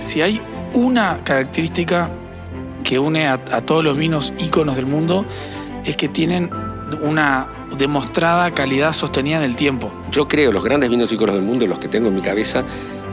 Si hay una característica que une a todos los vinos íconos del mundo, es que tienen una demostrada calidad sostenida en el tiempo. Yo creo los grandes vinos íconos del mundo, los que tengo en mi cabeza,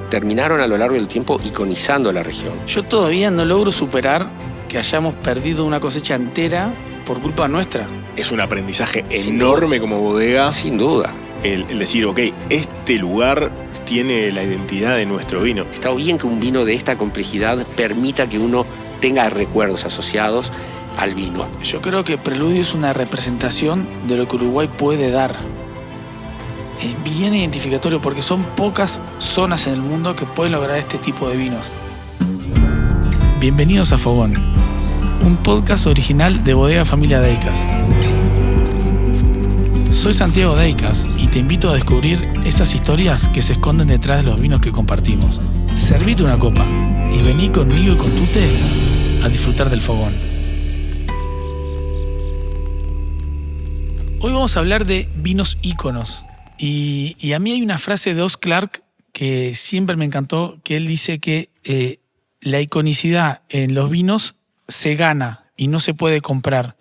terminaron a lo largo del tiempo iconizando la región. Yo todavía no logro superar que hayamos perdido una cosecha entera por culpa nuestra. Es un aprendizaje enorme como bodega. Sin duda. El decir, ok, este lugar tiene la identidad de nuestro vino. Está bien que un vino de esta complejidad permita que uno tenga recuerdos asociados al vino. Yo creo que Preludio es una representación de lo que Uruguay puede dar. Es bien identificatorio porque son pocas zonas en el mundo que pueden lograr este tipo de vinos. Bienvenidos a Fogón, un podcast original de Bodega Familia Deicas. Soy Santiago Deicas y te invito a descubrir esas historias que se esconden detrás de los vinos que compartimos. Servite una copa y vení conmigo y con Tute a disfrutar del fogón. Hoy vamos a hablar de vinos íconos. Y a mí hay una frase de Oz Clarke que siempre me encantó, que él dice que la iconicidad en los vinos se gana y no se puede comprar.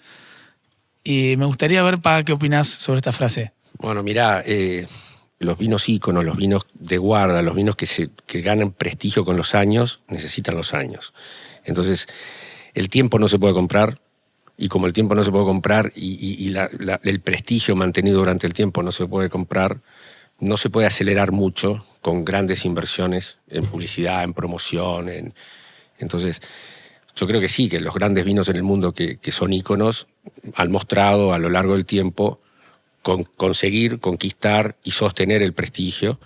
Me gustaría ver, Pa, ¿qué opinás sobre esta frase? Bueno, mirá, los vinos íconos, los vinos de guarda, los vinos que ganan prestigio con los años, necesitan los años. Entonces, el tiempo no se puede comprar, y como el tiempo no se puede comprar y el prestigio mantenido durante el tiempo no se puede comprar, no se puede acelerar mucho con grandes inversiones en publicidad, en promoción. Entonces, yo creo que sí, que los grandes vinos en el mundo que son íconos han mostrado a lo largo del tiempo conseguir, conquistar y sostener el prestigio.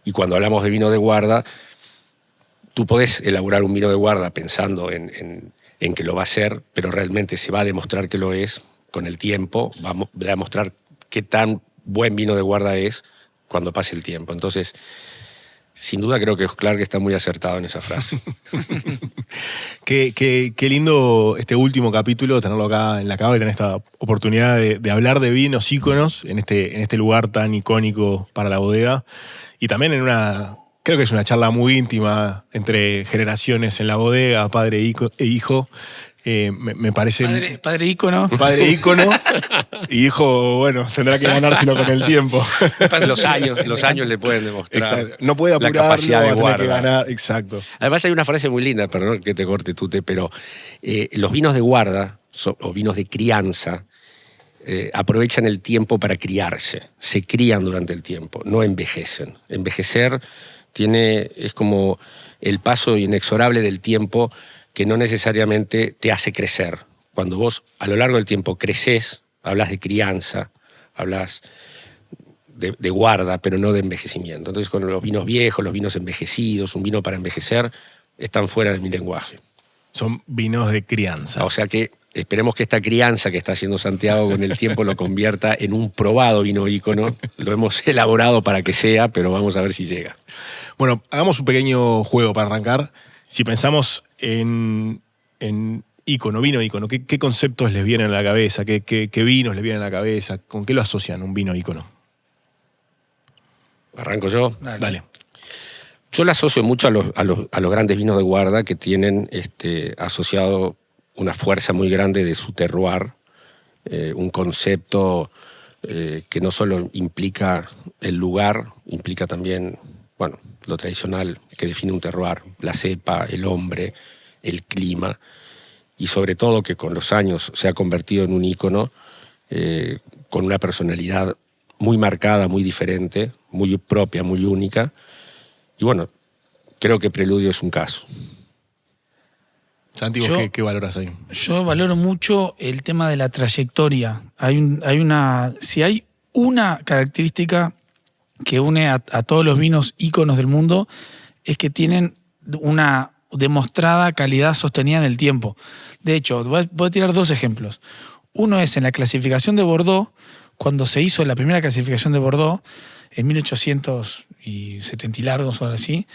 Y cuando hablamos de vino de guarda, tú podés elaborar un vino de guarda pensando en que lo va a ser, pero realmente se va a demostrar que lo es con el tiempo, va a demostrar qué tan buen vino de guarda es cuando pase el tiempo. Entonces, sin duda creo que Clark está muy acertado en esa frase. Qué lindo este último capítulo, tenerlo acá en la cava y tener esta oportunidad de hablar de vinos íconos en este lugar tan icónico para la bodega. Y también creo que es una charla muy íntima entre generaciones en la bodega, padre e hijo. Me parece... Padre ícono. Padre ícono. Y hijo, bueno, tendrá que ganárselo con el tiempo. Los años le pueden demostrar. Exacto. No puede apurarlo, la capacidad de va a tener que guarda. ganar. Exacto. Además hay una frase muy linda, perdón que te corte, Tute, pero los vinos de guarda o vinos de crianza aprovechan el tiempo para criarse. Se crían durante el tiempo, no envejecen. Envejecer es como el paso inexorable del tiempo que no necesariamente te hace crecer. Cuando vos a lo largo del tiempo creces, hablas de crianza, hablas de guarda, pero no de envejecimiento. Entonces con los vinos viejos, los vinos envejecidos, un vino para envejecer, están fuera de mi lenguaje. Son vinos de crianza. O sea que esperemos que esta crianza que está haciendo Santiago con el tiempo lo convierta en un probado vino ícono. Lo hemos elaborado para que sea, pero vamos a ver si llega. Bueno, hagamos un pequeño juego para arrancar. Si pensamos en ícono, vino ícono, ¿qué conceptos les vienen a la cabeza? ¿Qué vinos les vienen a la cabeza? ¿Con qué lo asocian un vino ícono? ¿Arranco yo? Dale. Yo lo asocio mucho a los grandes vinos de guarda que tienen asociado una fuerza muy grande de su terroir, un concepto que no solo implica el lugar, implica también, bueno, lo tradicional que define un terroir, la cepa, el hombre, el clima, y sobre todo que con los años se ha convertido en un ícono con una personalidad muy marcada, muy diferente, muy propia, muy única. Y bueno, creo que Preludio es un caso. Santi, ¿qué valoras ahí? Yo valoro mucho el tema de la trayectoria. Si hay una característica que une a todos los vinos íconos del mundo, es que tienen una demostrada calidad sostenida en el tiempo. De hecho, voy a tirar dos ejemplos. Uno es en la clasificación de Bordeaux, cuando se hizo la primera clasificación de Bordeaux, en 1870 y largos o algo así,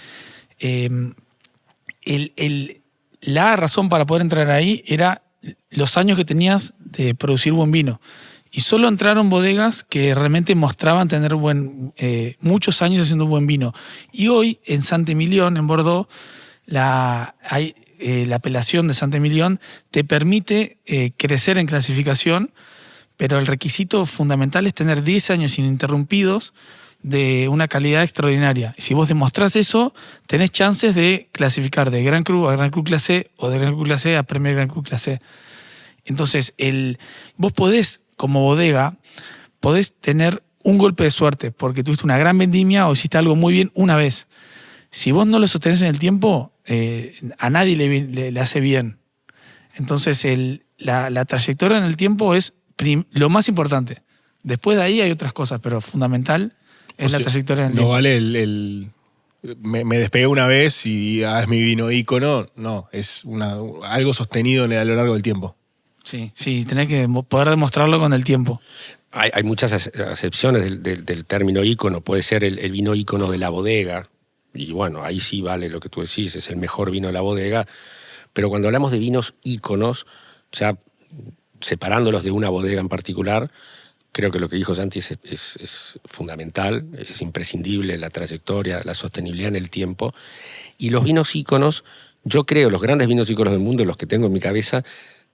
la razón para poder entrar ahí era los años que tenías de producir buen vino. Y solo entraron bodegas que realmente mostraban tener muchos años haciendo buen vino. Y hoy, en Saint-Émilion, en Bordeaux, la apelación de Saint-Émilion te permite crecer en clasificación, pero el requisito fundamental es tener 10 años ininterrumpidos de una calidad extraordinaria. Y si vos demostrás eso, tenés chances de clasificar de Grand Cru a Grand Cru Classé o de Grand Cru Classé a Premier Grand Cru Classé. Entonces, vos podés, como bodega, podés tener un golpe de suerte porque tuviste una gran vendimia o hiciste algo muy bien una vez. Si vos no lo sostenés en el tiempo, a nadie le hace bien. Entonces, la trayectoria en el tiempo es lo más importante. Después de ahí hay otras cosas, pero fundamental es la trayectoria en el tiempo. No vale me despegué una vez y es mi vino ícono. No, es algo sostenido a lo largo del tiempo. Sí, tenés que poder demostrarlo con el tiempo. Hay muchas acepciones del término ícono. Puede ser el vino ícono de la bodega. Y bueno, ahí sí vale lo que tú decís, es el mejor vino de la bodega. Pero cuando hablamos de vinos íconos, ya separándolos de una bodega en particular, creo que lo que dijo Santi es fundamental, es imprescindible la trayectoria, la sostenibilidad en el tiempo. Y los vinos íconos, yo creo, los grandes vinos íconos del mundo, los que tengo en mi cabeza,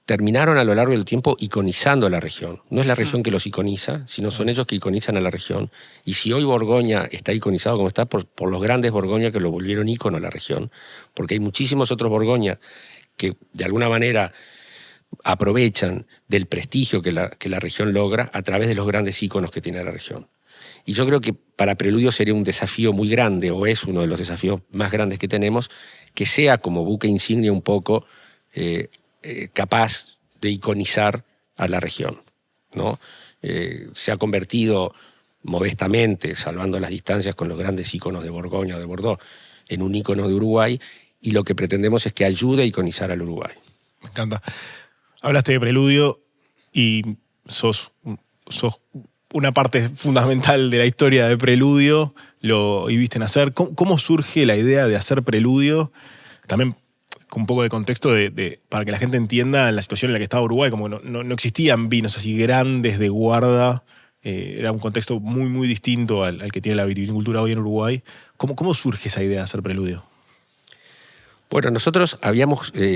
terminaron a lo largo del tiempo iconizando a la región. No es la región que los iconiza, sino son ellos que iconizan a la región. Y si hoy Borgoña está iconizado como está, por los grandes Borgoña que lo volvieron ícono a la región, porque hay muchísimos otros Borgoña que de alguna manera aprovechan del prestigio que la región logra a través de los grandes íconos que tiene la región. Y yo creo que para Preludio sería un desafío muy grande, o es uno de los desafíos más grandes que tenemos, que sea como buque insignia un poco capaz de iconizar a la región, ¿no? Se ha convertido modestamente, salvando las distancias con los grandes íconos de Borgoña o de Bordeaux, en un ícono de Uruguay, y lo que pretendemos es que ayude a iconizar al Uruguay. Me encanta. Hablaste de Preludio y sos una parte fundamental de la historia de Preludio, lo viste nacer. ¿Cómo surge la idea de hacer Preludio? También con un poco de contexto para que la gente entienda la situación en la que estaba Uruguay, como no existían vinos así grandes de guarda, era un contexto muy, muy distinto al que tiene la viticultura hoy en Uruguay. ¿Cómo surge esa idea de hacer Preludio? Bueno, nosotros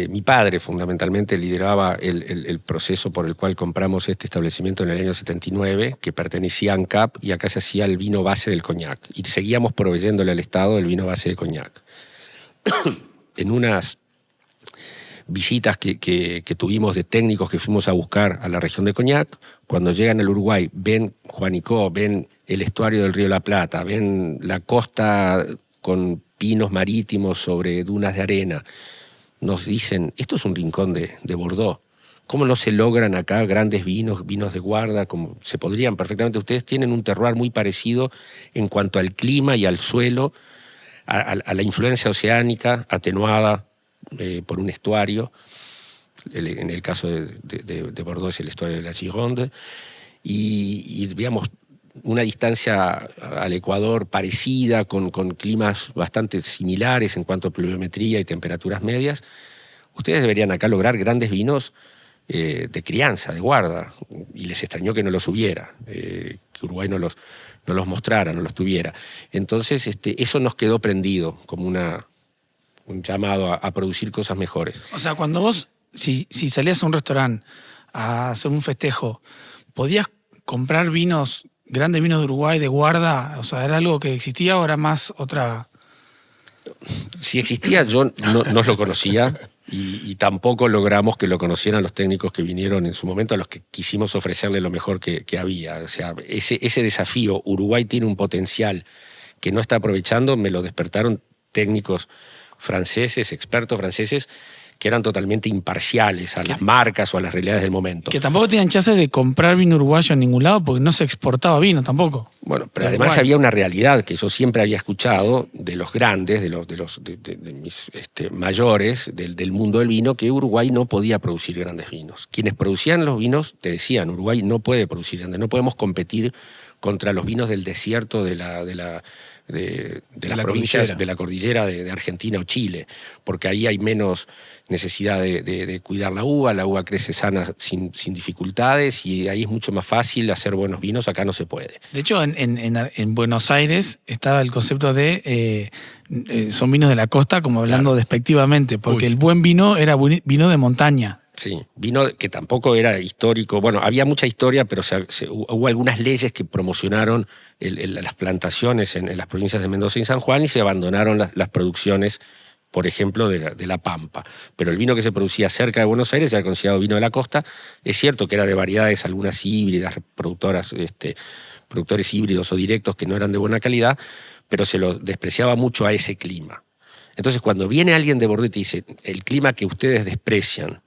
mi padre fundamentalmente lideraba el proceso por el cual compramos este establecimiento en el año 79, que pertenecía a ANCAP, y acá se hacía el vino base del coñac. Y seguíamos proveyéndole al Estado el vino base de coñac. En unas visitas que tuvimos de técnicos que fuimos a buscar a la región de Coñac, cuando llegan al Uruguay, ven Juanicó, ven el estuario del río La Plata, ven la costa con pinos marítimos sobre dunas de arena, nos dicen, esto es un rincón de Bordeaux. ¿Cómo no se logran acá grandes vinos de guarda? Como se podrían perfectamente. Ustedes tienen un terroir muy parecido en cuanto al clima y al suelo, a la influencia oceánica atenuada por un estuario. En el caso de Bordeaux es el estuario de la Gironde. Y digamos, una distancia al Ecuador parecida, con climas bastante similares en cuanto a pluviometría y temperaturas medias. Ustedes deberían acá lograr grandes vinos de crianza, de guarda, y les extrañó que no los hubiera, que Uruguay no los mostrara, no los tuviera. Entonces eso nos quedó prendido como un llamado a producir cosas mejores. O sea, cuando vos, si salías a un restaurante a hacer un festejo, ¿podías comprar grandes vinos de Uruguay de guarda? O sea, ¿era algo que existía o era más otra...? Si existía, yo no lo conocía y tampoco logramos que lo conocieran los técnicos que vinieron en su momento, a los que quisimos ofrecerle lo mejor que había. O sea, ese desafío, Uruguay tiene un potencial que no está aprovechando, me lo despertaron técnicos franceses, expertos franceses, que eran totalmente imparciales a las marcas o a las realidades del momento. Que tampoco tenían chances de comprar vino uruguayo en ningún lado porque no se exportaba vino tampoco. Bueno, pero además había una realidad que yo siempre había escuchado de los grandes, de mis mayores del mundo del vino, que Uruguay no podía producir grandes vinos. Quienes producían los vinos te decían, Uruguay no puede producir grandes, no podemos competir contra los vinos del desierto de las provincias de la cordillera de Argentina o Chile, porque ahí hay menos necesidad de cuidar la uva crece sana sin dificultades y ahí es mucho más fácil hacer buenos vinos, acá no se puede. De hecho, en Buenos Aires estaba el concepto de son vinos de la costa, como hablando despectivamente, porque el buen vino era vino de montaña. Sí, vino que tampoco era histórico. Bueno, había mucha historia, pero hubo algunas leyes que promocionaron las plantaciones en las provincias de Mendoza y San Juan y se abandonaron las producciones, por ejemplo, de la Pampa. Pero el vino que se producía cerca de Buenos Aires era considerado vino de la costa. Es cierto que era de variedades, algunas híbridas, productores híbridos o directos que no eran de buena calidad, pero se lo despreciaba mucho a ese clima. Entonces, cuando viene alguien de Bordeaux y te dice, el clima que ustedes desprecian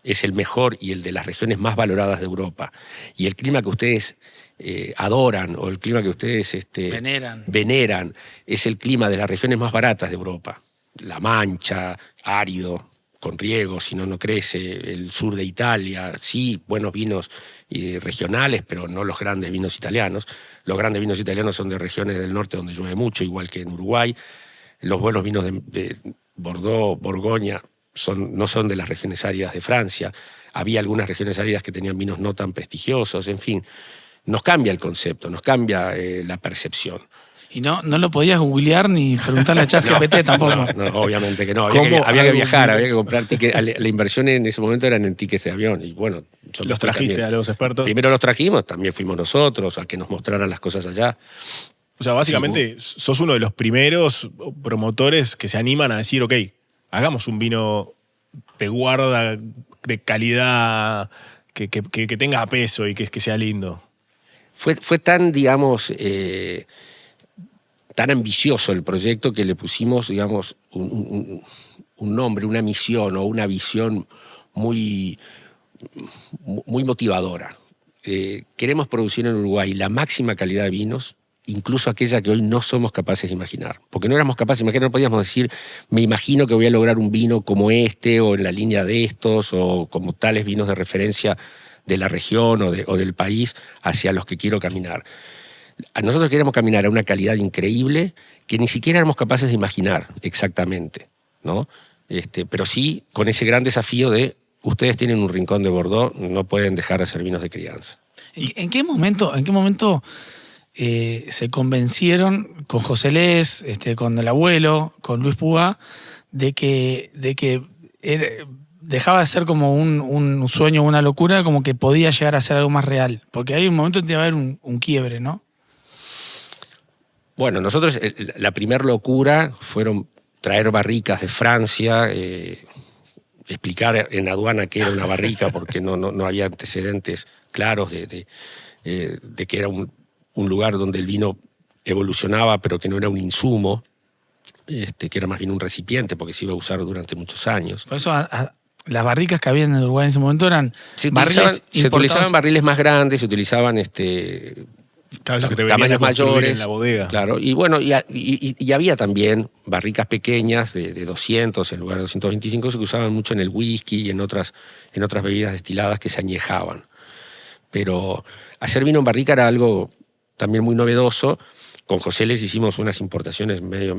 es el mejor y el de las regiones más valoradas de Europa, y el clima que ustedes adoran o el clima que ustedes veneran es el clima de las regiones más baratas de Europa, La Mancha, árido, con riego, si no crece, el sur de Italia, sí, buenos vinos regionales, pero no los grandes vinos italianos. Los grandes vinos italianos son de regiones del norte donde llueve mucho, igual que en Uruguay. Los buenos vinos de Bordeaux, Borgoña, no son de las regiones áridas de Francia. Había algunas regiones áridas que tenían vinos no tan prestigiosos, en fin. Nos cambia el concepto, nos cambia la percepción. Y no lo podías googlear ni preguntarle a ChatGPT tampoco. No, obviamente que no. Había que viajar, había que comprar tickets. La inversión en ese momento eran en tickets de avión. Y bueno, ¿los trajiste también a los expertos? Primero los trajimos, también fuimos nosotros a que nos mostraran las cosas allá. O sea, básicamente sos uno de los primeros promotores que se animan a decir, ok, hagamos un vino de guarda, de calidad, que tenga peso y que sea lindo. Fue tan, digamos, tan ambicioso el proyecto que le pusimos, digamos, un nombre, una misión o una visión muy, muy motivadora. Queremos producir en Uruguay la máxima calidad de vinos, incluso aquella que hoy no somos capaces de imaginar. Porque no éramos capaces de imaginar, no podíamos decir, me imagino que voy a lograr un vino como este, o en la línea de estos, o como tales vinos de referencia de la región o del país hacia los que quiero caminar. Nosotros queríamos caminar a una calidad increíble que ni siquiera éramos capaces de imaginar exactamente, ¿no? Pero sí con ese gran desafío de ustedes tienen un rincón de Bordeaux, no pueden dejar de hacer vinos de crianza. ¿En qué momento se convencieron con José Les, con el abuelo, con Luis Puga, de que dejaba de ser como un sueño, una locura, como que podía llegar a ser algo más real? Porque hay un momento en que va a haber un quiebre, ¿no? Bueno, nosotros la primera locura fueron traer barricas de Francia, explicar en aduana qué era una barrica porque no había antecedentes claros de que era un lugar donde el vino evolucionaba pero que no era un insumo, que era más bien un recipiente porque se iba a usar durante muchos años. Por eso las barricas que había en Uruguay en ese momento eran se utilizaban barriles más grandes, se utilizaban tamaños mayores en la bodega. Claro, y bueno, y había también barricas pequeñas de 200 en lugar de 225 que se usaban mucho en el whisky y en otras bebidas destiladas que se añejaban. Pero hacer vino en barrica era algo también muy novedoso. Con José Les hicimos unas importaciones medio,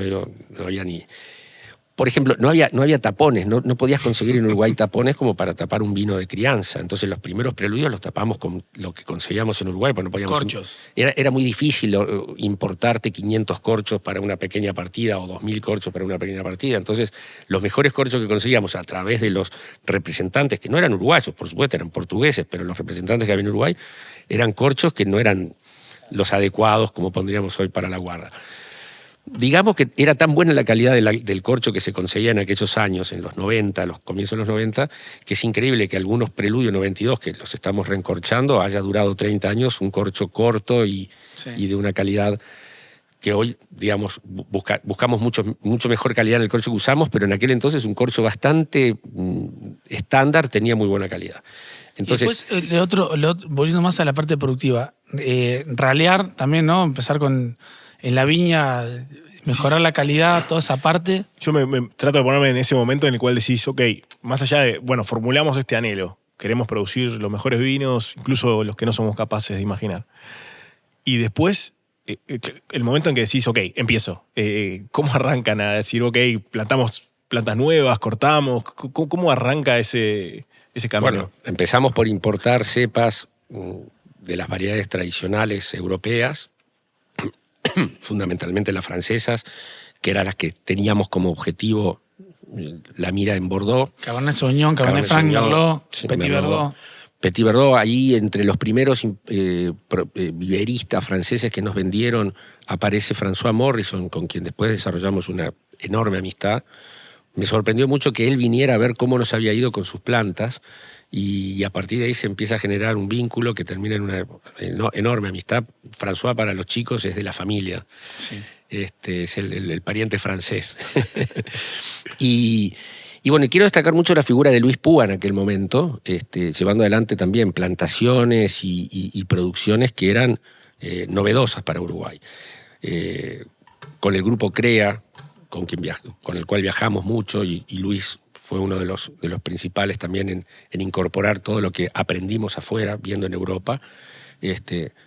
no había ni... Por ejemplo, no había tapones, no podías conseguir en Uruguay tapones como para tapar un vino de crianza. Entonces los primeros preludios los tapamos con lo que conseguíamos en Uruguay, porque no podíamos... Corchos. Era muy difícil importarte 500 corchos para una pequeña partida o 2.000 corchos para una pequeña partida. Entonces los mejores corchos que conseguíamos a través de los representantes, que no eran uruguayos, por supuesto, eran portugueses, pero los representantes que había en Uruguay eran corchos que no eran los adecuados como pondríamos hoy para la guarda. Digamos que era tan buena la calidad del corcho que se conseguía en aquellos años, en los 90, los comienzos de los 90, que es increíble que algunos Preludio 92, que los estamos reencorchando, haya durado 30 años, un corcho corto y de una calidad que hoy, digamos, buscamos mucho mejor calidad en el corcho que usamos, pero en aquel entonces un corcho bastante estándar tenía muy buena calidad. Entonces, y después, volviendo más a la parte productiva, ralear también, ¿no? Empezar en la viña, mejorar la calidad, toda esa parte. Yo me trato de ponerme en ese momento en el cual decís, ok, más allá de, bueno, formulamos este anhelo, queremos producir los mejores vinos, incluso los que no somos capaces de imaginar. Y después, el momento en que decís, ok, empiezo. ¿Cómo arrancan a decir, ok, plantamos plantas nuevas, cortamos? ¿Cómo arranca ese camino? Bueno, empezamos por importar cepas de las variedades tradicionales europeas, fundamentalmente las francesas, que eran las que teníamos como objetivo la mira en Bordeaux. Cabernet Sauvignon, Cabernet Franc, Merlot, sí, Petit Verdot. Petit Verdot, ahí entre los primeros viveristas franceses que nos vendieron aparece François Morrison, con quien después desarrollamos una enorme amistad. Me sorprendió mucho que él viniera a ver cómo nos había ido con sus plantas y a partir de ahí se empieza a generar un vínculo que termina en una enorme amistad. François para los chicos es de la familia. Sí. Es el pariente francés. Y bueno, quiero destacar mucho la figura de Luis Púa en aquel momento, llevando adelante también plantaciones y producciones que eran novedosas para Uruguay. Con el grupo CREA, con el cual viajamos mucho, y Luis fue uno de los principales también en incorporar todo lo que aprendimos afuera, viendo en Europa.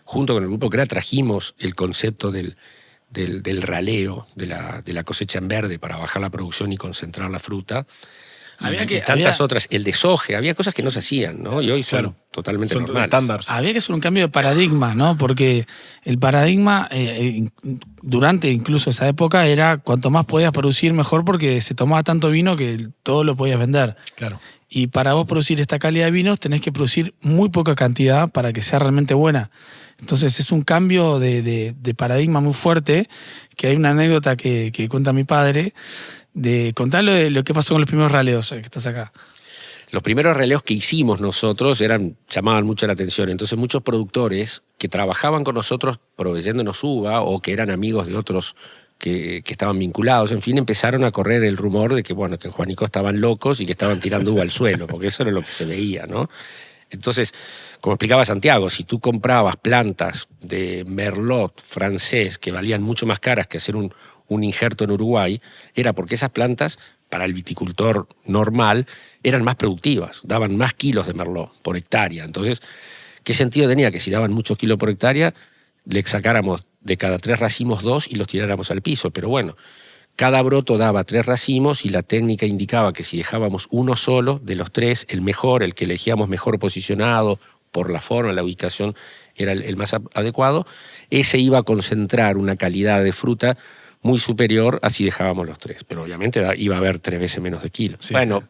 Junto con el grupo CREA trajimos el concepto del raleo, de la cosecha en verde para bajar la producción y concentrar la fruta. Y tantas otras, el desoje, había cosas que no se hacían, ¿no? Y hoy son totalmente normales. Estándares. Había que hacer un cambio de paradigma, ¿no? Porque el paradigma, durante incluso esa época, era cuanto más podías producir, mejor, porque se tomaba tanto vino que todo lo podías vender. Claro. Y para vos producir esta calidad de vinos tenés que producir muy poca cantidad para que sea realmente buena. Entonces es un cambio de paradigma muy fuerte, que hay una anécdota que cuenta mi padre, de contarlo de lo que pasó con los primeros raleos, que estás acá. Los primeros raleos que hicimos nosotros llamaban mucho la atención. Entonces muchos productores que trabajaban con nosotros proveyéndonos uva o que eran amigos de otros que estaban vinculados, en fin, empezaron a correr el rumor de que, bueno, que en Juanico estaban locos y que estaban tirando uva al suelo, porque eso era lo que se veía, ¿no? Entonces, como explicaba Santiago, si tú comprabas plantas de Merlot francés que valían mucho más caras que hacer un injerto en Uruguay, era porque esas plantas, para el viticultor normal, eran más productivas, daban más kilos de Merlot por hectárea. Entonces, ¿qué sentido tenía que si daban muchos kilos por hectárea, le sacáramos de cada 3 racimos 2 y los tiráramos al piso? Pero bueno, cada broto daba 3 racimos y la técnica indicaba que si dejábamos uno solo de los 3, el mejor, el que elegíamos mejor posicionado por la forma, la ubicación, era el más adecuado, ese iba a concentrar una calidad de fruta muy superior a si dejábamos los 3. Pero obviamente iba a haber 3 veces menos de kilos. Sí. Bueno,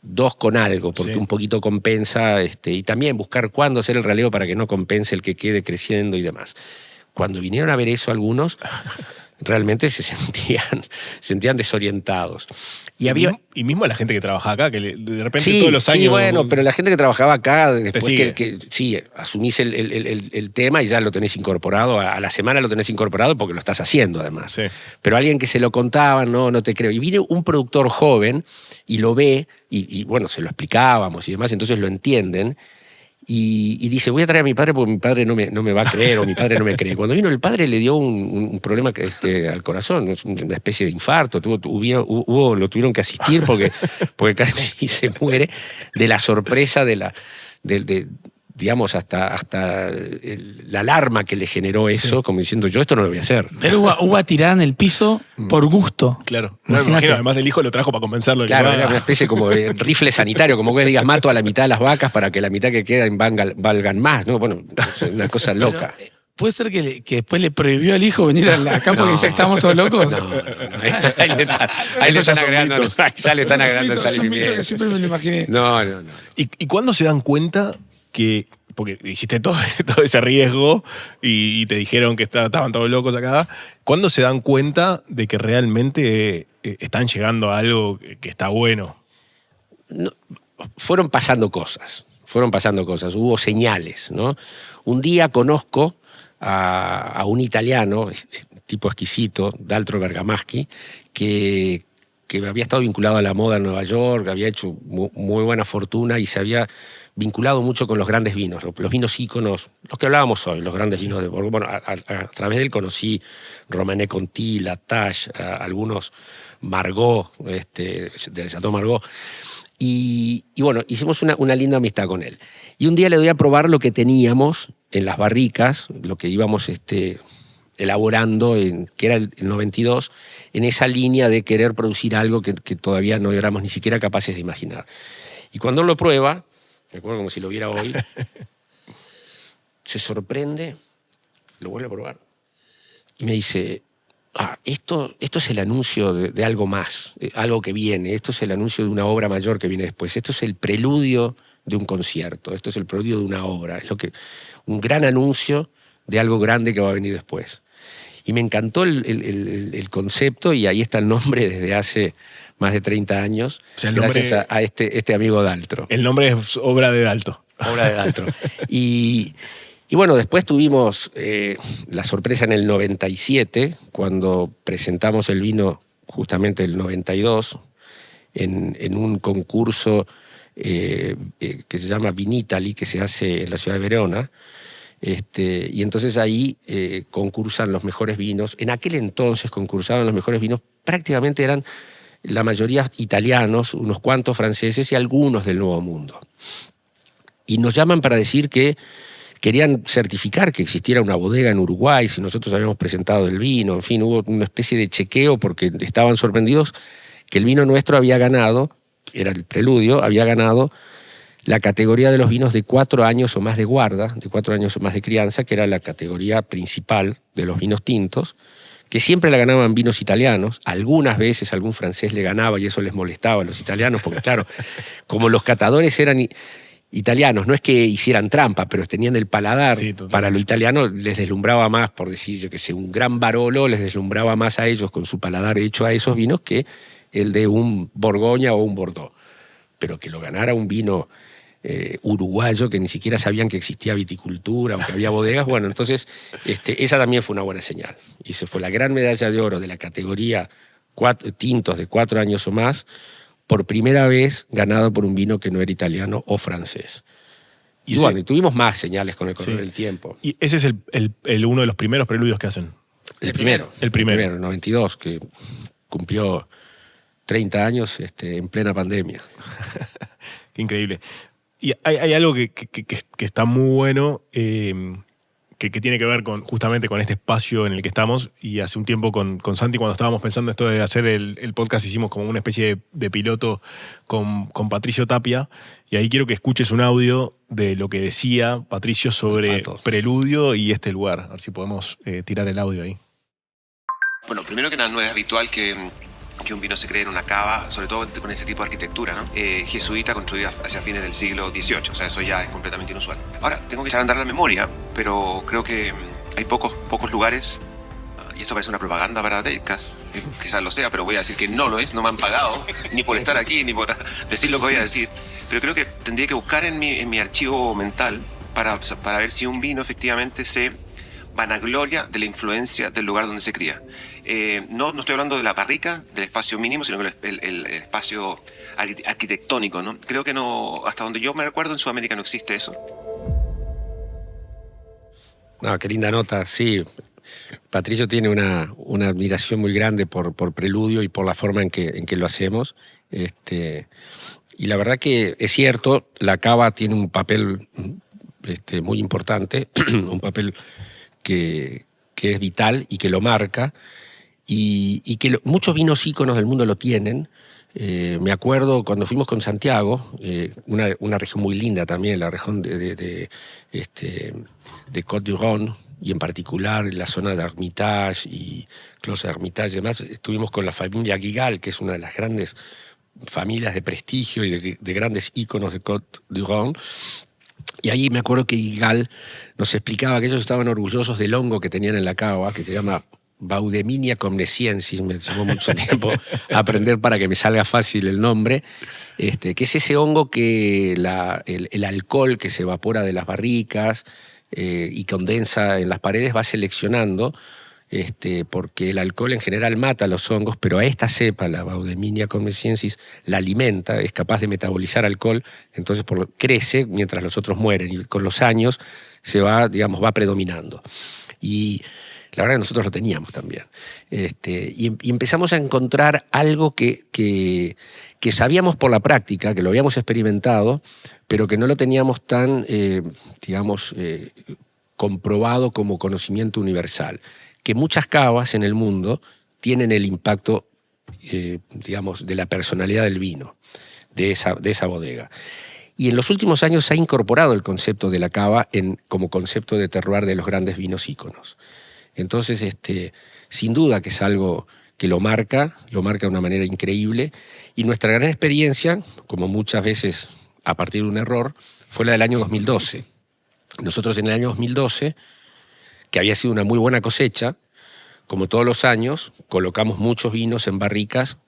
2 con algo, porque un poquito compensa, y también buscar cuándo hacer el raleo para que no compense el que quede creciendo y demás. Cuando vinieron a ver eso algunos, realmente se sentían desorientados. Y mismo la gente que trabajaba acá, que de repente todos los años... Sí, bueno, pero la gente que trabajaba acá, después que asumís el tema y ya lo tenés incorporado, a la semana lo tenés incorporado porque lo estás haciendo además. Sí. Pero alguien que se lo contaba, no te creo. Y viene un productor joven y lo ve, y bueno, se lo explicábamos y demás, entonces lo entienden. Y dice, voy a traer a mi padre porque mi padre no me va a creer o mi padre no me cree. Cuando vino el padre le dio un problema al corazón, una especie de infarto, lo tuvieron que asistir porque casi se muere de la sorpresa digamos, hasta la alarma que le generó eso, como diciendo, yo esto no lo voy a hacer. Pero hubo tirada en el piso por gusto. Claro. No, imagino, además el hijo lo trajo para convencerlo. Claro, era una especie como de rifle sanitario, como que digas, mato a la mitad de las vacas para que la mitad que quedan valgan más, ¿no? Bueno, es una cosa loca. Pero, ¿puede ser que después le prohibió al hijo venir acá porque decía que estábamos todos locos? No. Ahí le están agregando, ya le están agregando el salimiento. Que siempre me lo imaginé. No. ¿Y cuándo se dan cuenta que, porque hiciste todo ese riesgo y te dijeron que estaban todos locos acá, ¿cuándo se dan cuenta de que realmente están llegando a algo que está bueno? No, fueron pasando cosas, hubo señales, ¿no? Un día conozco a un italiano, tipo exquisito, Daltro Bergamaschi, que había estado vinculado a la moda en Nueva York, había hecho muy buena fortuna y se había vinculado mucho con los grandes vinos, los vinos íconos, los que hablábamos hoy, los grandes vinos de Bordeaux. Bueno, a través de él conocí Romanée Conti, Latache, algunos Margaux, del Chateau Margaux. Y bueno, hicimos una linda amistad con él. Y un día le doy a probar lo que teníamos en las barricas, lo que íbamos elaborando, que era el 92, en esa línea de querer producir algo que todavía no éramos ni siquiera capaces de imaginar. Y cuando él lo prueba, me acuerdo como si lo viera hoy, se sorprende, lo vuelve a probar y me dice, esto es el anuncio de algo más, algo que viene, esto es el anuncio de una obra mayor que viene después, esto es el preludio de un concierto, esto es el preludio de una obra, es un gran anuncio de algo grande que va a venir después. Y me encantó el concepto, y ahí está el nombre desde hace más de 30 años, o sea, gracias a este amigo Daltro. El nombre es obra de Dalto. Obra de Daltro. Y bueno, después tuvimos la sorpresa en el 97, cuando presentamos el vino justamente el 92, en un concurso que se llama Vinitaly, que se hace en la ciudad de Verona. Y entonces ahí concursan los mejores vinos. En aquel entonces concursaban los mejores vinos, prácticamente eran la mayoría italianos, unos cuantos franceses y algunos del Nuevo Mundo. Y nos llaman para decir que querían certificar que existiera una bodega en Uruguay, si nosotros habíamos presentado el vino. En fin, hubo una especie de chequeo porque estaban sorprendidos que el vino nuestro había ganado, era el preludio, había ganado la categoría de los vinos de 4 años o más de guarda, de 4 años o más de crianza, que era la categoría principal de los vinos tintos, que siempre la ganaban vinos italianos. Algunas veces algún francés le ganaba y eso les molestaba a los italianos, porque claro, como los catadores eran italianos, no es que hicieran trampa, pero tenían el paladar, sí, para lo italiano les deslumbraba más, por decir, yo que sé, un gran Barolo les deslumbraba más a ellos con su paladar hecho a esos vinos que el de un Borgoña o un Bordeaux. Pero que lo ganara un vino uruguayo, que ni siquiera sabían que existía viticultura o que había bodegas, bueno, entonces esa también fue una buena señal. Y se fue la gran medalla de oro de la categoría tintos de 4 años o más, por primera vez ganado por un vino que no era italiano o francés. Y bueno, y tuvimos más señales con el correr del tiempo. Y ese es uno de los primeros preludios que hacen. El primero, el 92, que cumplió 30 años en plena pandemia. Qué increíble. Y hay algo que está muy bueno, que tiene que ver justamente con este espacio en el que estamos. Y hace un tiempo con Santi, cuando estábamos pensando esto de hacer el podcast, hicimos como una especie de piloto con Patricio Tapia. Y ahí quiero que escuches un audio de lo que decía Patricio sobre Preludio y este lugar. A ver si podemos tirar el audio ahí. Bueno, primero que nada, no es habitual que un vino se cree en una cava, sobre todo con este tipo de arquitectura, ¿no? Jesuita, construida hacia fines del siglo XVIII, o sea, eso ya es completamente inusual. Ahora, tengo que echar a andar la memoria, pero creo que hay pocos lugares, y esto parece una propaganda para Decas, quizás lo sea, pero voy a decir que no lo es, no me han pagado, ni por estar aquí, ni por decir lo que voy a decir, pero creo que tendría que buscar en mi archivo mental para ver si un vino efectivamente se vanagloria de la influencia del lugar donde se cría. No estoy hablando de la barrica, del espacio mínimo, sino que el espacio arquitectónico, ¿no? Creo que no, hasta donde yo me recuerdo, en Sudamérica no existe eso. No, qué linda nota, sí. Patricio tiene una admiración muy grande por Preludio y por la forma en que lo hacemos. Y la verdad que es cierto, la cava tiene un papel muy importante, un papel que es vital y que lo marca, y que muchos vinos íconos del mundo lo tienen. Me acuerdo cuando fuimos con Santiago, una región muy linda también, la región de Côte-du-Rhône, y en particular en la zona de Hermitage y Clos Hermitage y demás. Estuvimos con la familia Guigal, que es una de las grandes familias de prestigio y de grandes íconos de Côte-du-Rhône. Y ahí me acuerdo que Guigal nos explicaba que ellos estaban orgullosos del hongo que tenían en la cava, que se llama Baudeminia comnesiensis. Me llevó mucho tiempo aprender para que me salga fácil el nombre, que es ese hongo que el alcohol que se evapora de las barricas y condensa en las paredes va seleccionando, porque el alcohol en general mata a los hongos, pero a esta cepa, la Baudeminia comnesiensis, la alimenta, es capaz de metabolizar alcohol, entonces crece mientras los otros mueren, y con los años va predominando. Y la verdad que nosotros lo teníamos también. Y empezamos a encontrar algo que sabíamos por la práctica, que lo habíamos experimentado, pero que no lo teníamos tan, comprobado como conocimiento universal, que muchas cavas en el mundo tienen el impacto, digamos, de la personalidad del vino, de esa bodega. Y en los últimos años se ha incorporado el concepto de la cava como concepto de terroir de los grandes vinos íconos. Entonces, sin duda que es algo que lo marca de una manera increíble. Y nuestra gran experiencia, como muchas veces a partir de un error, fue la del año 2012. Nosotros en el año 2012, que había sido una muy buena cosecha, como todos los años, colocamos muchos vinos en barricas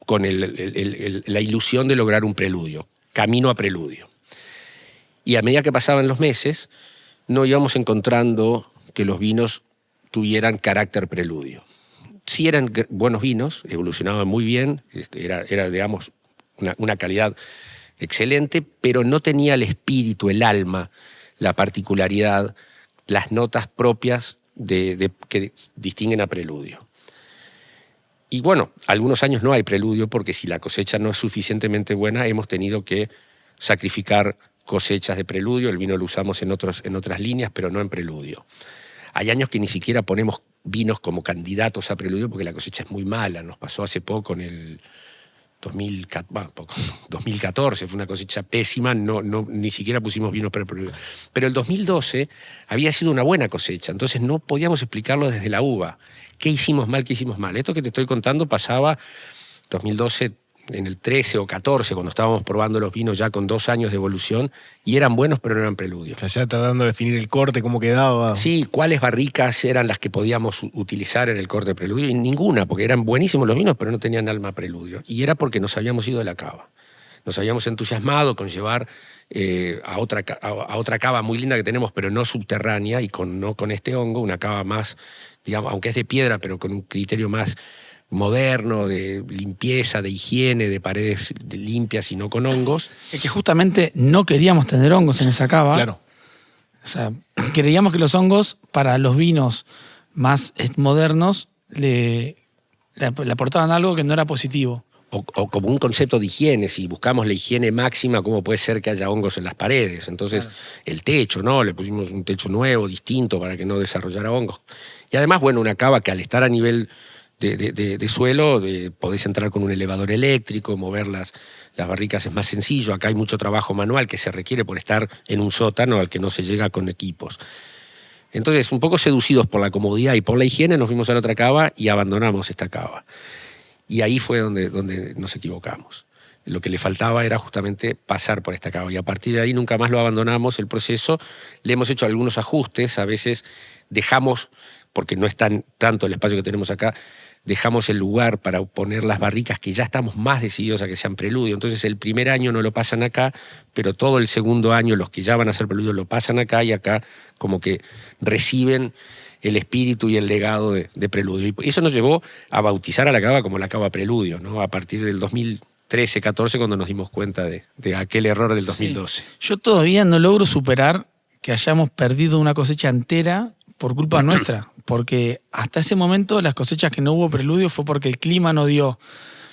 con la ilusión de lograr un preludio, camino a preludio. Y a medida que pasaban los meses, no íbamos encontrando que los vinos tuvieran carácter preludio. Sí eran buenos vinos, evolucionaban muy bien, era digamos, una calidad excelente, pero no tenía el espíritu, el alma, la particularidad, las notas propias que distinguen a preludio. Y bueno, algunos años no hay preludio porque si la cosecha no es suficientemente buena, hemos tenido que sacrificar cosechas de preludio. El vino lo usamos en otras líneas, pero no en preludio. Hay años que ni siquiera ponemos vinos como candidatos a preludio porque la cosecha es muy mala. Nos pasó hace poco en el 2014, fue una cosecha pésima, ni siquiera pusimos vinos para preludio. Pero el 2012 había sido una buena cosecha, entonces no podíamos explicarlo desde la uva. ¿Qué hicimos mal? ¿Qué hicimos mal? Esto que te estoy contando pasaba 2012, en el 13 o 14, cuando estábamos probando los vinos ya con 2 años de evolución, y eran buenos, pero no eran preludios. O sea, ya tratando de definir el corte, cómo quedaba. Sí, cuáles barricas eran las que podíamos utilizar en el corte preludio, y ninguna, porque eran buenísimos los vinos, pero no tenían alma preludio. Y era porque nos habíamos ido de la cava. Nos habíamos entusiasmado con llevar a otra cava muy linda que tenemos, pero no subterránea, y no con este hongo, una cava más, digamos, aunque es de piedra, pero con un criterio más moderno, de limpieza, de higiene, de paredes limpias y no con hongos. Es que justamente no queríamos tener hongos en esa cava. Claro. O sea, creíamos que los hongos, para los vinos más modernos, le aportaban algo que no era positivo. O como un concepto de higiene, si buscamos la higiene máxima, ¿cómo puede ser que haya hongos en las paredes? Entonces, claro, el techo, ¿no? Le pusimos un techo nuevo, distinto, para que no desarrollara hongos. Y además, bueno, una cava que al estar a nivel de suelo, podés entrar con un elevador eléctrico, mover las barricas es más sencillo. Acá hay mucho trabajo manual que se requiere por estar en un sótano al que no se llega con equipos. Entonces, un poco seducidos por la comodidad y por la higiene, nos fuimos a la otra cava y abandonamos esta cava. Y ahí fue donde nos equivocamos. Lo que le faltaba era justamente pasar por esta cava. Y a partir de ahí nunca más lo abandonamos, el proceso. Le hemos hecho algunos ajustes, a veces dejamos, porque no es tanto el espacio que tenemos acá, dejamos el lugar para poner las barricas que ya estamos más decididos a que sean preludio. Entonces el primer año no lo pasan acá, pero todo el segundo año los que ya van a ser preludio lo pasan acá, y acá como que reciben el espíritu y el legado de preludio. Y eso nos llevó a bautizar a la cava como la cava preludio, ¿no? A partir del 2013-14, cuando nos dimos cuenta de aquel error del 2012. Sí. Yo todavía no logro superar que hayamos perdido una cosecha entera por culpa nuestra, porque hasta ese momento las cosechas que no hubo preludio fue porque el clima no dio.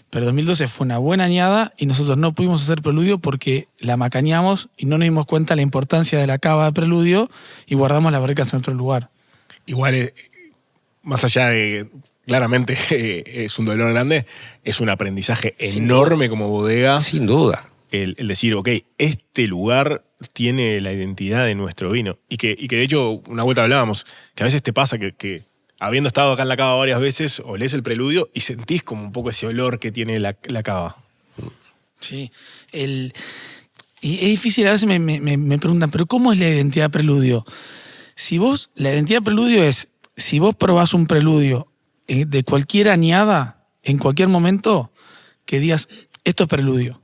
Pero 2012 fue una buena añada y nosotros no pudimos hacer preludio porque la macaneamos y no nos dimos cuenta de la importancia de la cava de preludio y guardamos las barricas en otro lugar. Igual, más allá de, claramente es un dolor grande, es un aprendizaje enorme como bodega. Sin duda. El decir, ok, este lugar tiene la identidad de nuestro vino. Y que de hecho, una vuelta hablábamos, que a veces te pasa que habiendo estado acá en la cava varias veces, olés el preludio y sentís como un poco ese olor que tiene la cava. Sí. Y es difícil, a veces me preguntan, ¿pero cómo es la identidad preludio? La identidad preludio es, si vos probás un preludio de cualquier añada, en cualquier momento, que digas, esto es preludio.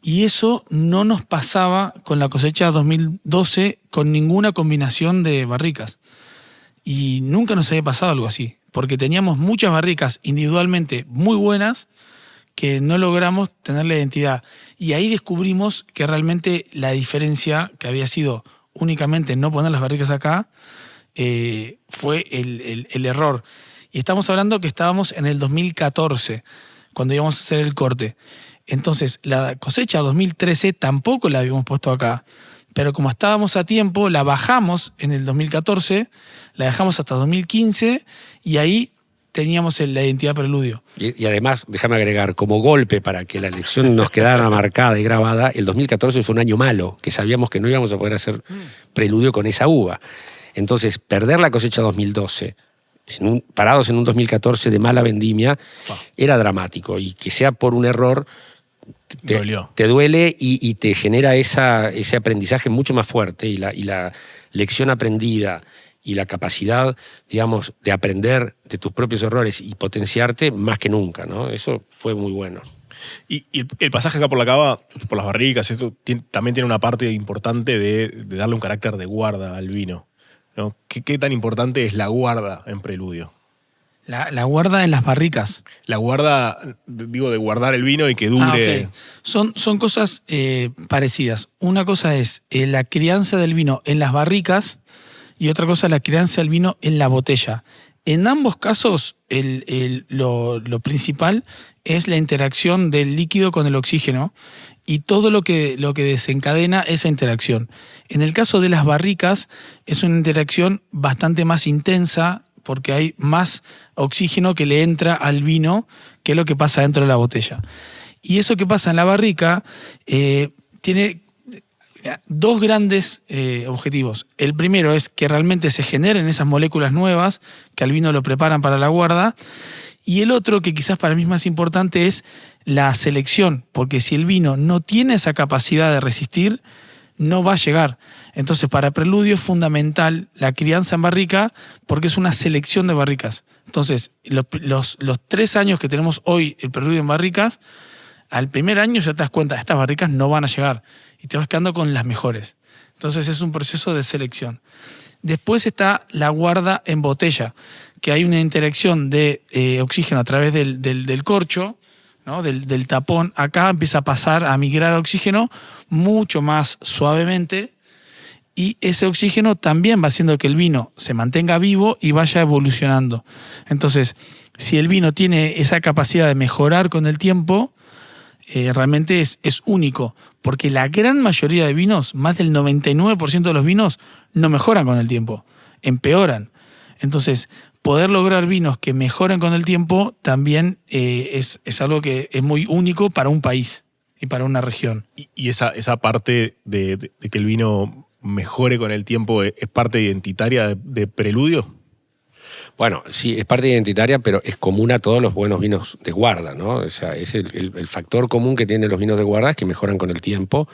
Y eso no nos pasaba con la cosecha 2012 con ninguna combinación de barricas. Y nunca nos había pasado algo así, porque teníamos muchas barricas individualmente muy buenas que no logramos tener la identidad. Y ahí descubrimos que realmente la diferencia, que había sido únicamente no poner las barricas acá, fue el error. Y estamos hablando que estábamos en el 2014, cuando íbamos a hacer el corte. Entonces, la cosecha 2013 tampoco la habíamos puesto acá. pero como estábamos a tiempo, la bajamos en el 2014, la dejamos hasta 2015 y ahí teníamos la identidad Preludio. Y además, déjame agregar, como golpe para que la elección nos quedara marcada y grabada, el 2014 fue un año malo, que sabíamos que no íbamos a poder hacer Preludio con esa uva. Entonces, perder la cosecha 2012, parados en un 2014 de mala vendimia, era dramático. Y que sea por un error, te duele y te genera ese aprendizaje mucho más fuerte y la lección aprendida y la capacidad, digamos, de aprender de tus propios errores y potenciarte más que nunca, ¿no? Eso fue muy bueno. Y el pasaje acá por la cava, por las barricas, esto también tiene una parte importante de darle un carácter de guarda al vino, ¿no? ¿Qué tan importante es la guarda en Preludio? La guarda en las barricas. La guarda, digo, de guardar el vino y que dure. Okay. Son cosas parecidas. Una cosa es la crianza del vino en las barricas y otra cosa es la crianza del vino en la botella. En ambos casos, lo principal es la interacción del líquido con el oxígeno y todo lo que desencadena esa interacción. En el caso de las barricas, es una interacción bastante más intensa porque hay más oxígeno que le entra al vino que lo que pasa dentro de la botella. Y eso que pasa en la barrica tiene dos grandes objetivos. El primero es que realmente se generen esas moléculas nuevas que al vino lo preparan para la guarda. Y el otro, que quizás para mí es más importante, es la selección, porque si el vino no tiene esa capacidad de resistir, no va a llegar. Entonces, para Preludio es fundamental la crianza en barrica porque es una selección de barricas. Entonces, los 3 años que tenemos hoy el Preludio en barricas, al primer año ya te das cuenta, estas barricas no van a llegar y te vas quedando con las mejores. Entonces, es un proceso de selección. Después está la guarda en botella, que hay una interacción de oxígeno a través del corcho, ¿no? del tapón. Acá empieza a pasar, a migrar oxígeno mucho más suavemente y ese oxígeno también va haciendo que el vino se mantenga vivo y vaya evolucionando. Entonces, si el vino tiene esa capacidad de mejorar con el tiempo, realmente es único, porque la gran mayoría de vinos, más del 99% de los vinos, no mejoran con el tiempo, empeoran. Entonces, poder lograr vinos que mejoren con el tiempo también es algo que es muy único para un país y para una región. Y esa parte de que el vino mejore con el tiempo es parte identitaria de Preludio. Bueno, sí, es parte identitaria, pero es común a todos los buenos vinos de guarda, ¿no? O sea, es el factor común que tienen los vinos de guarda es que mejoran con el tiempo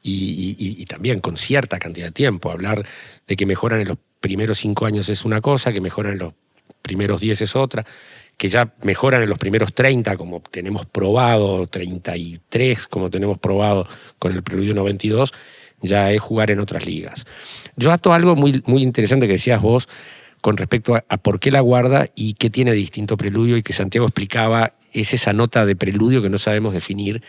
y también con cierta cantidad de tiempo. Hablar de que mejoran en los primeros 5 años es una cosa, que mejoran en los primeros 10 es otra, que ya mejoran en los primeros 30, como tenemos probado, 33, como tenemos probado con el Preludio 92, ya es jugar en otras ligas. Yo ato algo muy, muy interesante que decías vos con respecto a por qué la guarda y qué tiene de distinto Preludio, y que Santiago explicaba, es esa nota de Preludio que no sabemos definir.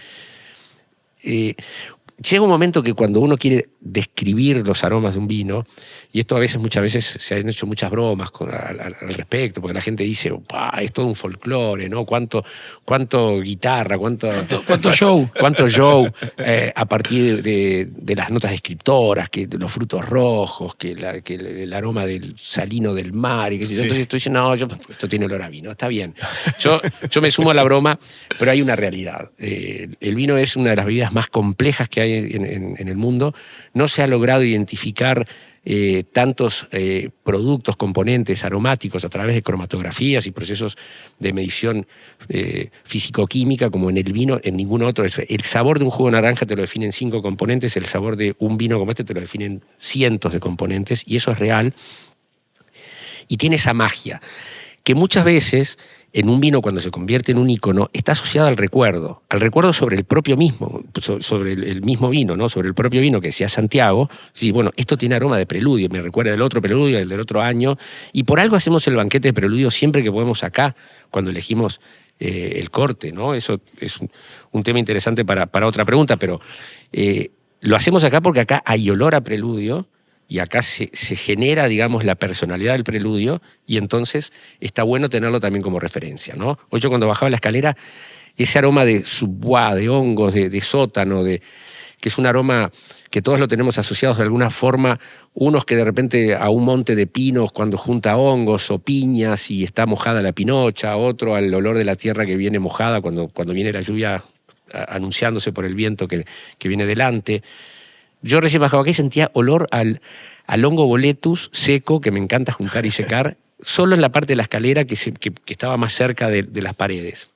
Llega un momento que cuando uno quiere describir los aromas de un vino, y esto muchas veces se han hecho muchas bromas al respecto, porque la gente dice, es todo un folclore, ¿no? ¿Cuánto guitarra, cuánto show? ¿Cuánto show? A partir de las notas descriptoras, que los frutos rojos, que el aroma del salino del mar, y que sí. Entonces estoy diciendo, no, esto tiene olor a vino, está bien. Yo me sumo a la broma, pero hay una realidad. El vino es una de las bebidas más complejas que hay en el mundo. No se ha logrado identificar tantos productos, componentes aromáticos a través de cromatografías y procesos de medición físico-química como en el vino, en ningún otro. El sabor de un jugo de naranja te lo definen 5 componentes, el sabor de un vino como este te lo definen cientos de componentes, y eso es real. Y tiene esa magia que muchas veces en un vino, cuando se convierte en un ícono, está asociado al recuerdo sobre el propio mismo, sobre el mismo vino, ¿no? Sobre el propio vino que decía Santiago. Sí, bueno, esto tiene aroma de Preludio, me recuerda del otro Preludio, del otro año, y por algo hacemos el banquete de Preludio siempre que podemos acá, cuando elegimos el corte, ¿no? Eso es un tema interesante para otra pregunta, pero lo hacemos acá porque acá hay olor a Preludio, y acá se genera, digamos, la personalidad del Preludio, y entonces está bueno tenerlo también como referencia, ¿no? Hoy yo cuando bajaba la escalera, ese aroma de subbois, de hongos, de sótano, que es un aroma que todos lo tenemos asociados de alguna forma, unos que de repente a un monte de pinos cuando junta hongos o piñas y está mojada la pinocha, otro al olor de la tierra que viene mojada cuando viene la lluvia anunciándose por el viento que viene delante. Yo recién bajaba acá y sentía olor al hongo boletus seco, que me encanta juntar y secar, solo en la parte de la escalera que estaba más cerca de las paredes.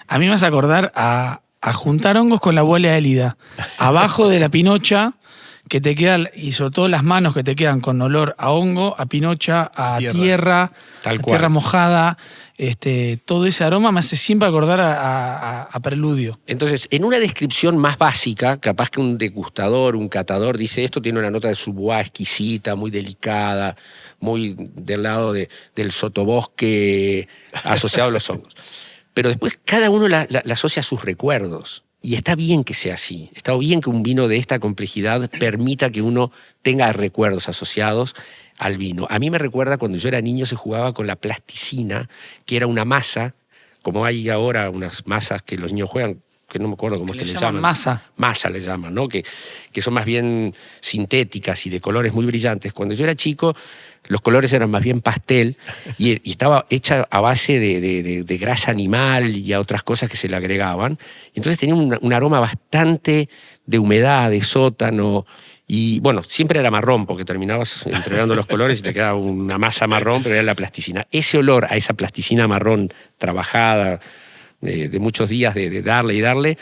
A mí me hace acordar a juntar hongos con la abuela Élida. Abajo de la pinocha, que te quedan, y sobre todo las manos que te quedan con olor a hongo, a pinocha, a tierra Tal a cual. tierra mojada. Todo ese aroma me hace siempre acordar a Preludio. Entonces, en una descripción más básica, capaz que un degustador, un catador dice esto tiene una nota de sous-bois exquisita, muy delicada, muy del lado del sotobosque asociado a los hongos. Pero después cada uno la asocia a sus recuerdos. Y está bien que sea así. Está bien que un vino de esta complejidad permita que uno tenga recuerdos asociados al vino. A mí me recuerda cuando yo era niño se jugaba con la plasticina, que era una masa, como hay ahora unas masas que los niños juegan, que no me acuerdo cómo es que le llaman. Masa. Masa le llaman, ¿no? Que son más bien sintéticas y de colores muy brillantes. Cuando yo era chico, los colores eran más bien pastel y estaba hecha a base de grasa animal y a otras cosas que se le agregaban. Entonces tenía un aroma bastante de humedad, de sótano. Y bueno, siempre era marrón, porque terminabas entregando los colores y te quedaba una masa marrón, pero era la plasticina. Ese olor a esa plasticina marrón trabajada, de muchos días de darle y darle,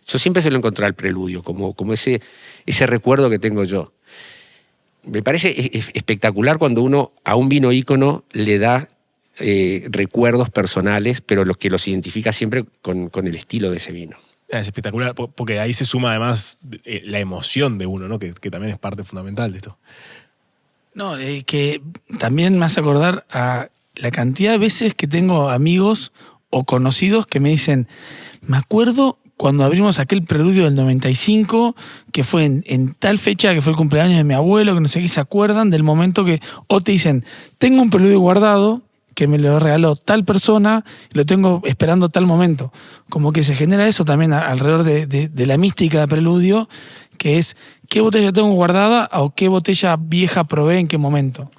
yo siempre se lo encontré al Preludio, como ese recuerdo que tengo yo. Me parece espectacular cuando uno a un vino ícono le da recuerdos personales, pero los que los identifica siempre con el estilo de ese vino. Es espectacular, porque ahí se suma además la emoción de uno, ¿no? Que también es parte fundamental de esto. No, que también me hace acordar a la cantidad de veces que tengo amigos o conocidos que me dicen, me acuerdo cuando abrimos aquel Preludio del 95, que fue en tal fecha, que fue el cumpleaños de mi abuelo, que no sé qué, se acuerdan del momento que, o te dicen, tengo un Preludio guardado, que me lo regaló tal persona, y lo tengo esperando tal momento. Como que se genera eso también alrededor de la mística de Preludio, que es qué botella tengo guardada o qué botella vieja probé en qué momento.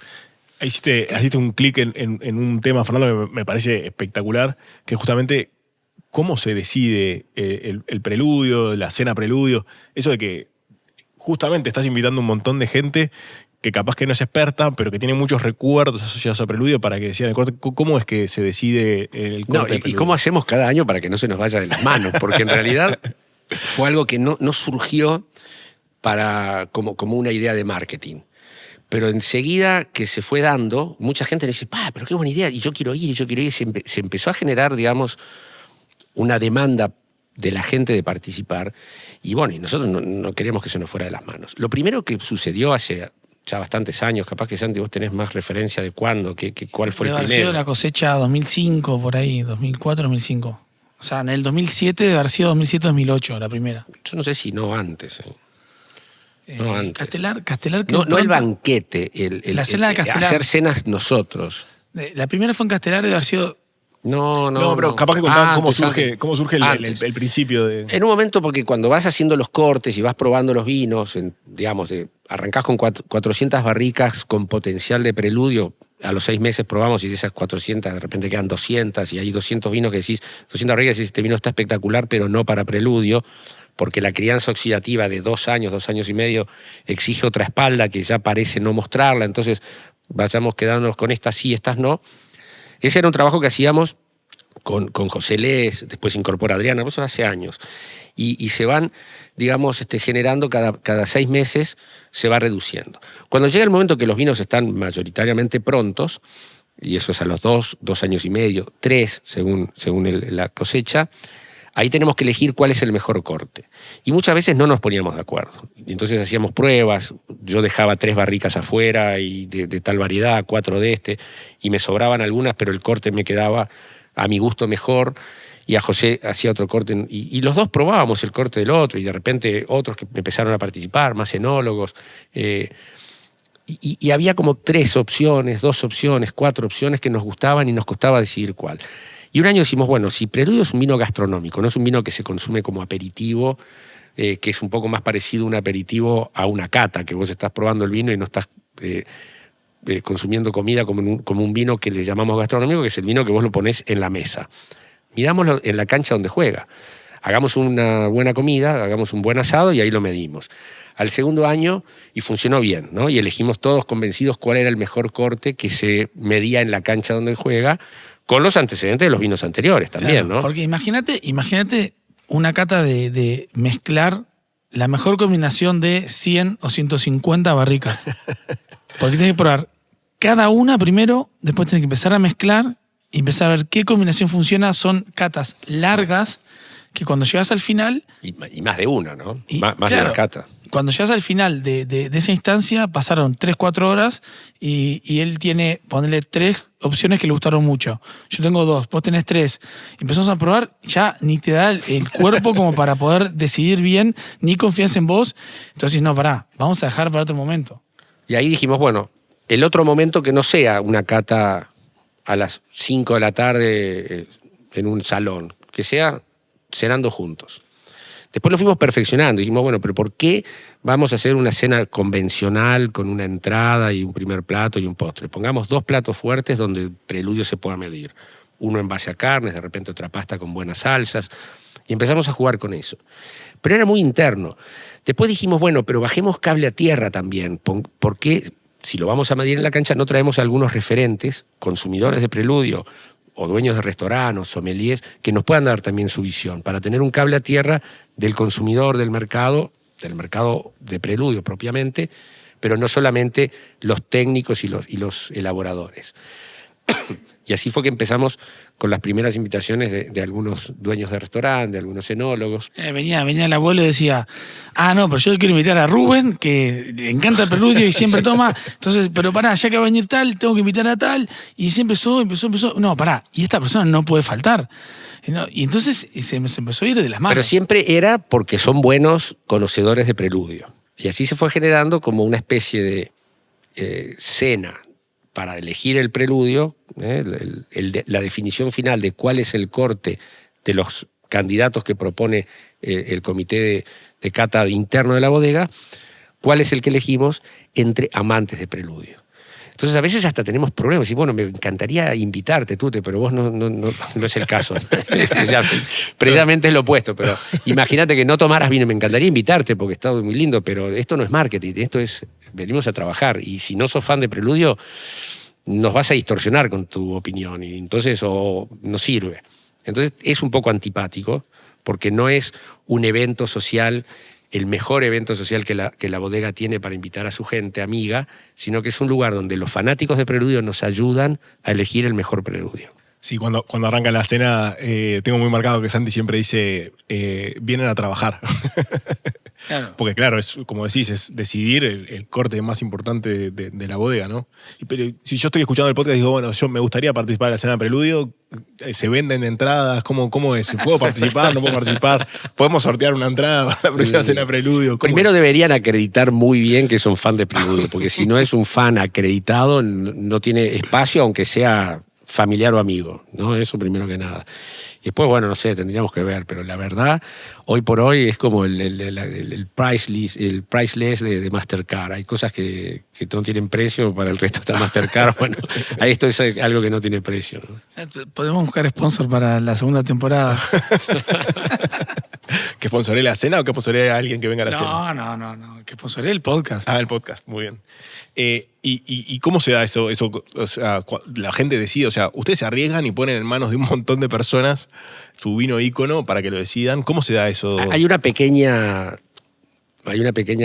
Hiciste un clic en un tema, Fernando, que me parece espectacular, que es justamente cómo se decide el preludio, la cena preludio, eso de que justamente estás invitando a un montón de gente que capaz que no es experta, pero que tiene muchos recuerdos asociados a Preludio para que decían el corte. ¿Cómo es que se decide el corte? ¿Y cómo hacemos cada año para que no se nos vaya de las manos? Porque en realidad fue algo que no surgió como una idea de marketing. Pero enseguida que se fue dando, mucha gente me dice, pero qué buena idea, y yo quiero ir. Se empezó a generar, digamos, una demanda de la gente de participar. Y bueno, y nosotros no queríamos que se nos fuera de las manos. Lo primero que sucedió hace ya bastantes años, capaz que Santi vos tenés más referencia de cuándo, cuál fue el Debe haber primero. sido la cosecha 2005, por ahí, 2004, 2005. O sea, en el 2007 debe haber sido 2007-2008 la primera. Yo no sé si no antes. No antes. Castelar que No el banquete, La cena de Castelar. hacer cenas nosotros. La primera fue en Castelar, debe haber sido... No, pero capaz que contaban cómo surge antes. el principio de... En un momento, porque cuando vas haciendo los cortes y vas probando los vinos, arrancás con 400 barricas con potencial de Preludio, a los 6 meses probamos y de esas 400 de repente quedan 200 y hay 200 vinos que decís, 200 barricas y decís, este vino está espectacular, pero no para Preludio, porque la crianza oxidativa de 2 años, 2 años y medio, exige otra espalda que ya parece no mostrarla, entonces vayamos quedándonos con estas sí, estas no. Ese era un trabajo que hacíamos con José Les, después se incorpora Adriana, eso hace años. Y se van, digamos, generando cada 6 meses, se va reduciendo. Cuando llega el momento que los vinos están mayoritariamente prontos, y eso es a los 2 años y medio, 3, según la cosecha, ahí tenemos que elegir cuál es el mejor corte. Y muchas veces no nos poníamos de acuerdo. Entonces hacíamos pruebas, yo dejaba 3 barricas afuera y de tal variedad, 4 de este, y me sobraban algunas, pero el corte me quedaba a mi gusto mejor, y a José hacía otro corte, y los dos probábamos el corte del otro, y de repente otros que empezaron a participar, más enólogos, y había como 3 opciones, 2 opciones, 4 opciones que nos gustaban y nos costaba decidir cuál. Y un año decimos, bueno, si Preludio es un vino gastronómico, no es un vino que se consume como aperitivo, que es un poco más parecido un aperitivo a una cata, que vos estás probando el vino y no estás consumiendo comida como un vino que le llamamos gastronómico, que es el vino que vos lo ponés en la mesa. Midámoslo en la cancha donde juega. Hagamos una buena comida, hagamos un buen asado y ahí lo medimos. Al segundo año, y funcionó bien, ¿no? Y elegimos todos convencidos cuál era el mejor corte que se medía en la cancha donde juega, con los antecedentes de los vinos anteriores también, Claro, ¿no? porque imagínate una cata de mezclar la mejor combinación de 100 o 150 barricas. Porque tienes que probar cada una primero, después tienes que empezar a mezclar y empezar a ver qué combinación funciona. Son catas largas que cuando llegas al final... Y más de una, ¿no? Y, más claro, de una cata. Cuando llegas al final de esa instancia, pasaron 3-4 horas y él tiene, ponele 3 opciones que le gustaron mucho. Yo tengo 2, vos tenés 3. Empezamos a probar, ya ni te da el cuerpo como para poder decidir bien, ni confianza en vos. Entonces, no, pará, vamos a dejar para otro momento. Y ahí dijimos, bueno, el otro momento que no sea una cata a las 5 de la tarde en un salón, que sea cenando juntos. Después lo fuimos perfeccionando. Dijimos, bueno, pero ¿por qué vamos a hacer una cena convencional con una entrada y un primer plato y un postre? Pongamos 2 platos fuertes donde el preludio se pueda medir. Uno en base a carnes, de repente otra pasta con buenas salsas. Y empezamos a jugar con eso. Pero era muy interno. Después dijimos, bueno, pero bajemos cable a tierra también. ¿Por qué, si lo vamos a medir en la cancha, no traemos algunos referentes, consumidores de preludio, o dueños de restaurantes, sommeliers, que nos puedan dar también su visión, para tener un cable a tierra del consumidor del mercado de preludio propiamente, pero no solamente los técnicos y los elaboradores. Y así fue que empezamos con las primeras invitaciones de algunos dueños de restaurante, de algunos enólogos. Venía el abuelo y decía, no, pero yo quiero invitar a Rubén, que le encanta el preludio y siempre toma. Entonces, pero pará, ya que va a venir tal, tengo que invitar a tal. Y sí empezó. No, pará, y esta persona no puede faltar. Y entonces se empezó a ir de las manos. Pero siempre era porque son buenos conocedores de preludio. Y así se fue generando como una especie de cena para elegir el preludio, la definición final de cuál es el corte de los candidatos que propone el comité de cata interno de la bodega, cuál es el que elegimos entre amantes de preludio. Entonces a veces hasta tenemos problemas. Y bueno, me encantaría invitarte, Tute, pero vos no es el caso. Precisamente es lo opuesto. Pero imagínate que no tomaras vino. Me encantaría invitarte porque está muy lindo, pero esto no es marketing, esto es, venimos a trabajar. Y si no sos fan de preludio, nos vas a distorsionar con tu opinión. Y entonces no sirve. Entonces es un poco antipático porque no es un evento social, el mejor evento social que la bodega tiene para invitar a su gente amiga, sino que es un lugar donde los fanáticos de preludio nos ayudan a elegir el mejor preludio. Sí, cuando arranca la cena, tengo muy marcado que Santi siempre dice, vienen a trabajar. Claro. Porque claro, es como decís, es decidir el corte más importante de la bodega, ¿no? Pero si yo estoy escuchando el podcast y digo, bueno, yo me gustaría participar de la cena de preludio, ¿se venden entradas? ¿Cómo es? ¿Puedo participar? ¿No puedo participar? ¿Podemos sortear una entrada para la próxima cena de preludio? Primero deberían acreditar muy bien que son fan de preludio, porque si no es un fan acreditado, no tiene espacio, aunque sea familiar o amigo, ¿no? Eso primero que nada. Y después, bueno, no sé, tendríamos que ver, pero la verdad, hoy por hoy es como el priceless de Mastercard. Hay cosas que no tienen precio, para el resto está Mastercard. Bueno, esto es algo que no tiene precio, ¿no? Podemos buscar sponsor para la segunda temporada. ¿Que sponsoree la cena o que sponsoree a alguien que venga a la cena? No, que sponsoree el podcast. El podcast, muy bien. ¿Y cómo se da eso? O sea, la gente decide, o sea, ustedes se arriesgan y ponen en manos de un montón de personas su vino ícono para que lo decidan. ¿Cómo se da eso? Hay una pequeña,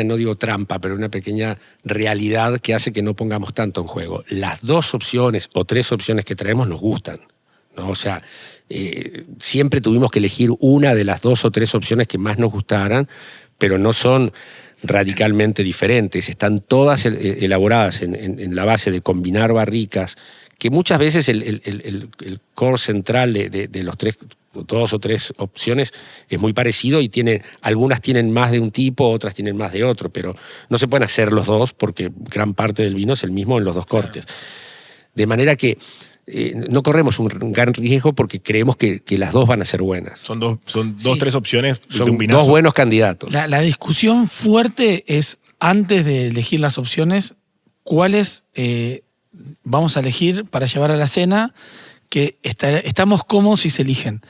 no digo trampa, pero una pequeña realidad que hace que no pongamos tanto en juego. Las 2 opciones o 3 opciones que traemos nos gustan, ¿no? O sea, siempre tuvimos que elegir una de las 2 o 3 opciones que más nos gustaran, pero no son radicalmente diferentes. Están todas elaboradas en la base de combinar barricas, que muchas veces el core central de los 2 o 3 opciones es muy parecido y algunas tienen más de un tipo, otras tienen más de otro, pero no se pueden hacer los dos porque gran parte del vino es el mismo en los 2 cortes. De manera que no corremos un gran riesgo porque creemos que las dos van a ser buenas. Son dos, Sí. tres opciones de Son un vinazo. dos buenos candidatos. La discusión fuerte es, antes de elegir las opciones, cuáles vamos a elegir para llevar a la cena, que estamos cómodos si se eligen.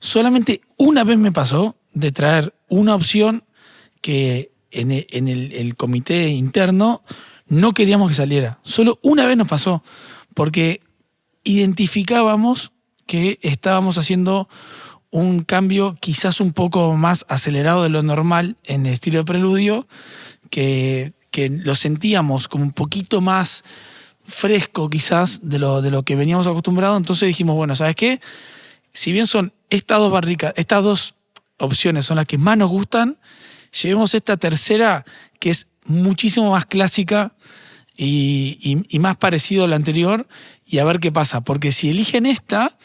Solamente una vez me pasó de traer una opción que en el comité interno no queríamos que saliera. Solo una vez nos pasó, porque identificábamos que estábamos haciendo un cambio quizás un poco más acelerado de lo normal en el estilo de Preludio, que lo sentíamos como un poquito más fresco quizás de lo que veníamos acostumbrados. Entonces dijimos, bueno, ¿sabes qué? Si bien son estas dos opciones son las que más nos gustan, llevemos esta tercera que es muchísimo más clásica y más parecido a la anterior, y a ver qué pasa. Porque si eligen esta,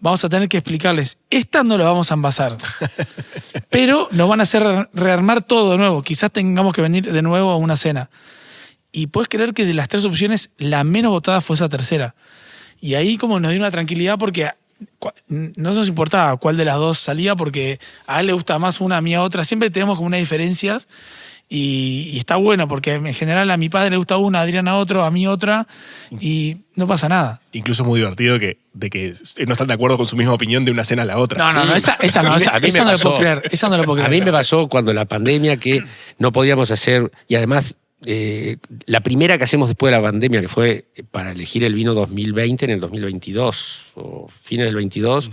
vamos a tener que explicarles, esta no la vamos a envasar, pero nos van a hacer rearmar todo de nuevo. Quizás tengamos que venir de nuevo a una cena. Y puedes creer que de las tres opciones, la menos votada fue esa tercera. Y ahí como nos dio una tranquilidad, porque no nos importaba cuál de las dos salía, porque a él le gusta más una, a mí a otra. Siempre tenemos como unas diferencias, y está bueno, porque en general a mi padre le gusta una, a Adrián a otro, a mí otra, y no pasa nada. Incluso es muy divertido de que no están de acuerdo con su misma opinión de una cena a la otra. No, esa no, A mí esa me no lo pasó. puedo creer. Esa no lo puedo A creer. mí me pasó cuando la pandemia que no podíamos hacer, y además la primera que hacemos después de la pandemia, que fue para elegir el vino 2020 en el 2022, o fines del 22,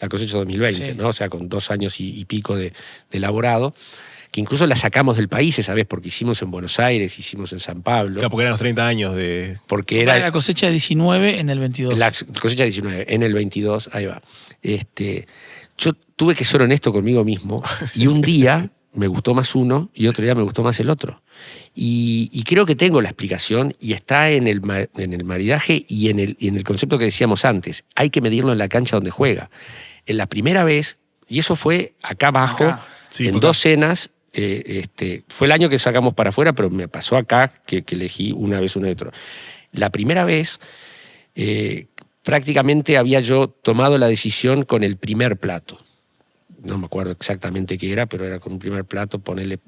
la cosecha 2020, Sí. ¿no? O sea, con 2 años y pico de elaborado, que incluso la sacamos del país esa vez, porque hicimos en Buenos Aires, hicimos en San Pablo, Claro, porque eran los 30 años de... porque Era era la cosecha de 19 en el 22. la cosecha 19, en el 22, ahí va. Yo tuve que ser honesto conmigo mismo, y un día me gustó más uno y otro día me gustó más el otro. Y creo que tengo la explicación, y está en el maridaje y en el concepto que decíamos antes. Hay que medirlo en la cancha donde juega. En la primera vez, y eso fue acá abajo, Acá. Sí, en fue 2 cenas, fue el año que sacamos para afuera, pero me pasó acá que elegí una vez uno y otro. La primera vez, prácticamente había yo tomado la decisión con el primer plato. No me acuerdo exactamente qué era, pero era con un primer plato, ponerle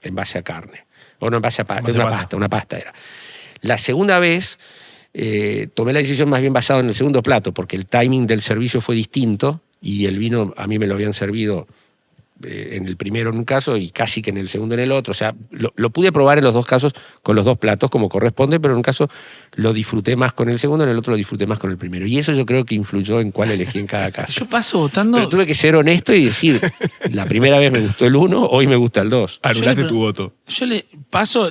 en base a carne. O no, en base a En base a pasta. una pasta era. La segunda vez tomé la decisión más bien basada en el segundo plato, porque el timing del servicio fue distinto, y el vino a mí me lo habían servido en el primero en un caso y casi que en el segundo en el otro. O sea, lo pude probar en los dos casos con los dos platos como corresponde, pero en un caso lo disfruté más con el segundo, en el otro lo disfruté más con el primero. Y eso yo creo que influyó en cuál elegí en cada caso. Yo paso votando. Pero tuve que ser honesto y decir, la primera vez me gustó el 1, hoy me gusta el 2. Anulaste Yo le- tu voto. Yo le paso,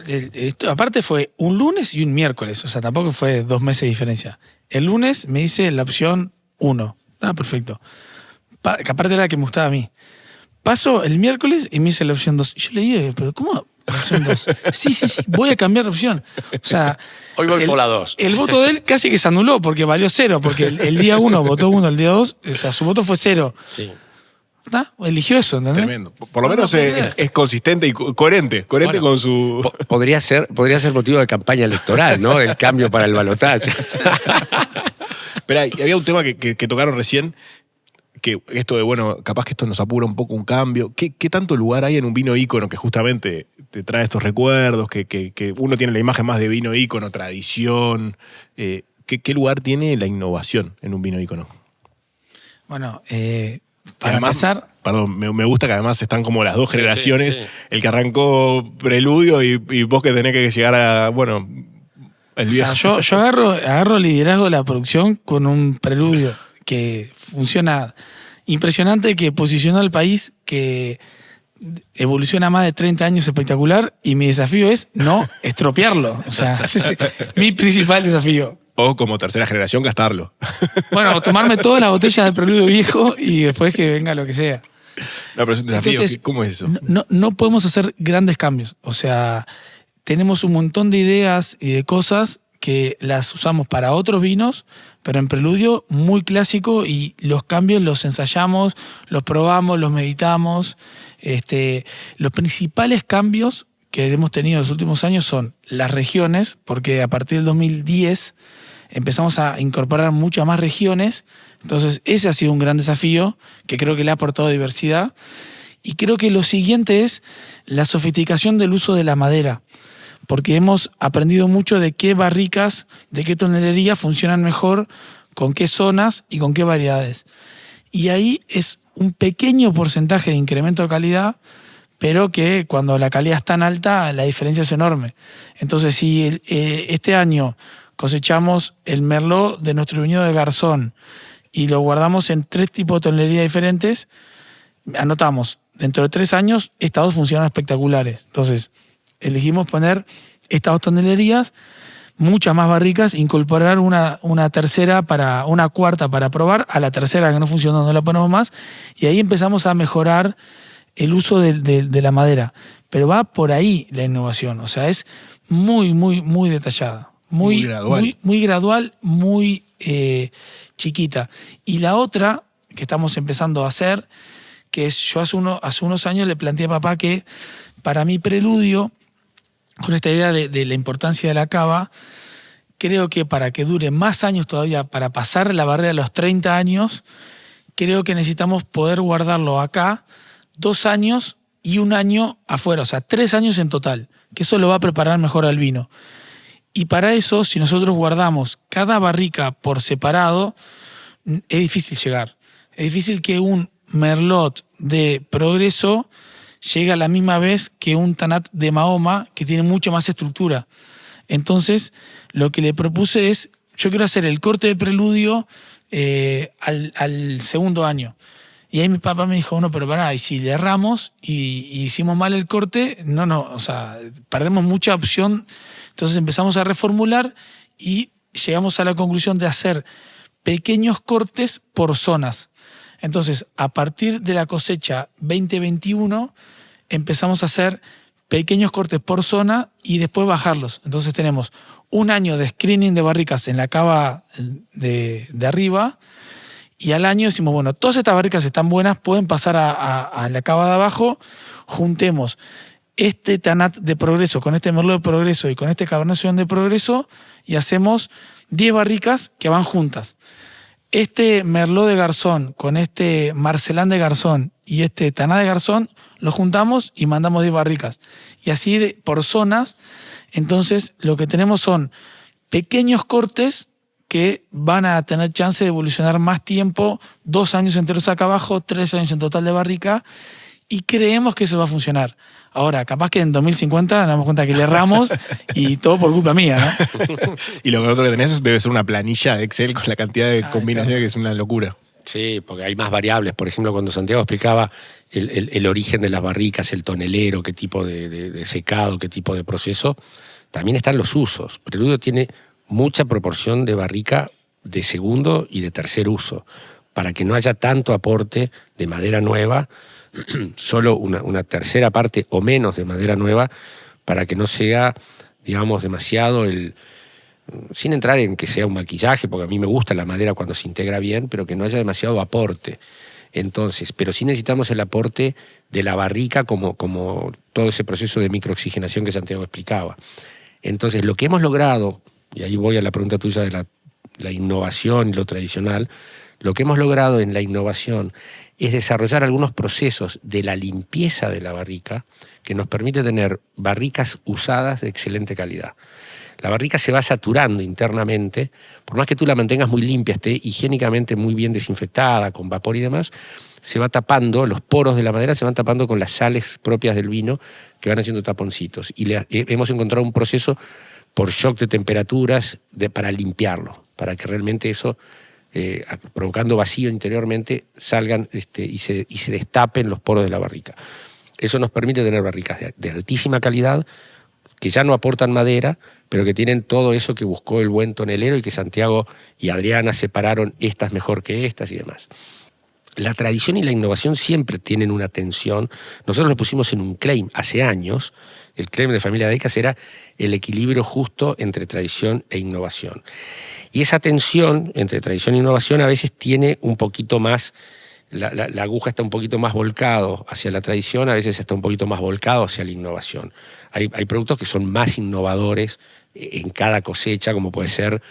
aparte fue un lunes y un miércoles, o sea, tampoco fue 2 meses de diferencia. El lunes me dice la opción 1. Ah, perfecto. Que aparte era la que me gustaba a mí. Paso el miércoles y me dice la opción 2. Y yo le digo, ¿pero cómo la opción 2? Sí, voy a cambiar de opción. O sea, Hoy voy por la 2. el voto de él casi que se anuló porque valió 0, porque el día 1 votó 1, el día 2, o sea, su voto fue 0. Sí. ¿Está? Eligió eso, ¿entendés? Tremendo. Por lo No, menos no, es consistente y coherente. Coherente Bueno, con su... Podría ser motivo de campaña electoral, ¿no? El cambio para el balotaje. Espera, y había un tema que tocaron recién, que esto de, bueno, capaz que esto nos apura un poco un cambio. ¿Qué tanto lugar hay en un vino ícono que justamente te trae estos recuerdos, que uno tiene la imagen más de vino ícono, tradición? ¿Qué lugar tiene la innovación en un vino ícono? Bueno, para Además, empezar, perdón, me gusta que además están como las dos generaciones, sí. el que arrancó Preludio y vos que tenés que llegar a, bueno, el o viejo. sea, yo agarro el liderazgo de la producción con un Preludio que funciona impresionante, que posicionó al país, que evoluciona más de 30 años espectacular, y mi desafío es no estropearlo. O sea, ese es mi principal desafío. O como tercera generación gastarlo. Bueno, tomarme todas las botellas de Preludio viejo y después que venga lo que sea. No, pero es un desafío. Entonces, ¿Cómo es eso? No podemos hacer grandes cambios. O sea, tenemos un montón de ideas y de cosas que las usamos para otros vinos, pero en Preludio muy clásico, y los cambios los ensayamos, los probamos, los meditamos. Los principales cambios que hemos tenido en los últimos años son las regiones, porque a partir del 2010 empezamos a incorporar muchas más regiones. Entonces ese ha sido un gran desafío que creo que le ha aportado diversidad. Y creo que lo siguiente es la sofisticación del uso de la madera, porque hemos aprendido mucho de qué barricas, de qué tonelería funcionan mejor, con qué zonas y con qué variedades. Y ahí es un pequeño porcentaje de incremento de calidad, pero que cuando la calidad es tan alta, la diferencia es enorme. Entonces, si este año cosechamos el merlot de nuestro viñedo de Garzón y lo guardamos en 3 tipos de tonelería diferentes, anotamos, dentro de 3 años, estas 2 funcionan espectaculares. Entonces, elegimos poner estas 2 tonelerías, muchas más barricas, incorporar una cuarta para probar, a la tercera que no funcionó no la ponemos más, y ahí empezamos a mejorar el uso de la madera. Pero va por ahí la innovación, o sea, es muy, muy, muy detallada, muy gradual, muy gradual, muy chiquita. Y la otra que estamos empezando a hacer, que es, yo hace unos años le planteé a papá que para mi preludio, con esta idea de la importancia de la cava, creo que para que dure más años todavía, para pasar la barrera de los 30 años, creo que necesitamos poder guardarlo acá 2 años y 1 año afuera, o sea, 3 años en total, que eso lo va a preparar mejor al vino. Y para eso, si nosotros guardamos cada barrica por separado, es difícil llegar. Es difícil que un merlot de Progreso llega a la misma vez que un Tanat de Mahoma, que tiene mucha más estructura. Entonces, lo que le propuse es, yo quiero hacer el corte de preludio al segundo año. Y ahí mi papá me dijo, no, pero pará, y si le erramos y hicimos mal el corte, o sea, perdemos mucha opción. Entonces empezamos a reformular y llegamos a la conclusión de hacer pequeños cortes por zonas. Entonces, a partir de la cosecha 2021, empezamos a hacer pequeños cortes por zona y después bajarlos. Entonces tenemos 1 año de screening de barricas en la cava de arriba, y al año decimos, bueno, todas estas barricas están buenas, pueden pasar a la cava de abajo, juntemos este Tanat de Progreso con este Merlot de Progreso y con este Cabernet Sauvignon de Progreso y hacemos 10 barricas que van juntas. Este Merlot de Garzón con este Marcelán de Garzón y este Tanat de Garzón lo juntamos y mandamos 10 barricas. Y así por zonas. Entonces lo que tenemos son pequeños cortes que van a tener chance de evolucionar más tiempo, 2 años enteros acá abajo, 3 años en total de barrica, y creemos que eso va a funcionar. Ahora, capaz que en 2050 nos damos cuenta que le erramos y todo por culpa mía, ¿no? Y lo otro que tenés debe ser una planilla de Excel con la cantidad de combinaciones, claro, que es una locura. Sí, porque hay más variables. Por ejemplo, cuando Santiago explicaba el origen de las barricas, el tonelero, qué tipo de secado, qué tipo de proceso, también están los usos. Preludio tiene mucha proporción de barrica de segundo y de tercer uso, para que no haya tanto aporte de madera nueva, solo una tercera parte o menos de madera nueva, para que no sea, digamos, demasiado sin entrar en que sea un maquillaje, porque a mí me gusta la madera cuando se integra bien, pero que no haya demasiado aporte. Entonces, pero sí necesitamos el aporte de la barrica como todo ese proceso de microoxigenación que Santiago explicaba. Entonces, lo que hemos logrado, y ahí voy a la pregunta tuya de la innovación y lo tradicional, lo que hemos logrado en la innovación es desarrollar algunos procesos de la limpieza de la barrica que nos permite tener barricas usadas de excelente calidad. La barrica se va saturando internamente, por más que tú la mantengas muy limpia, esté higiénicamente muy bien desinfectada, con vapor y demás, se va tapando, los poros de la madera se van tapando con las sales propias del vino que van haciendo taponcitos. Y hemos encontrado un proceso por shock de temperaturas para limpiarlo, para que realmente eso, provocando vacío interiormente, salgan y se destapen los poros de la barrica. Eso nos permite tener barricas de altísima calidad, que ya no aportan madera, pero que tienen todo eso que buscó el buen tonelero y que Santiago y Adriana separaron estas mejor que estas y demás. La tradición y la innovación siempre tienen una tensión. Nosotros lo pusimos en un claim hace años. El claim de Familia Deicas era el equilibrio justo entre tradición e innovación. Y esa tensión entre tradición e innovación a veces tiene un poquito más, la aguja está un poquito más volcado hacia la tradición, a veces está un poquito más volcado hacia la innovación. Hay productos que son más innovadores en cada cosecha, como puede ser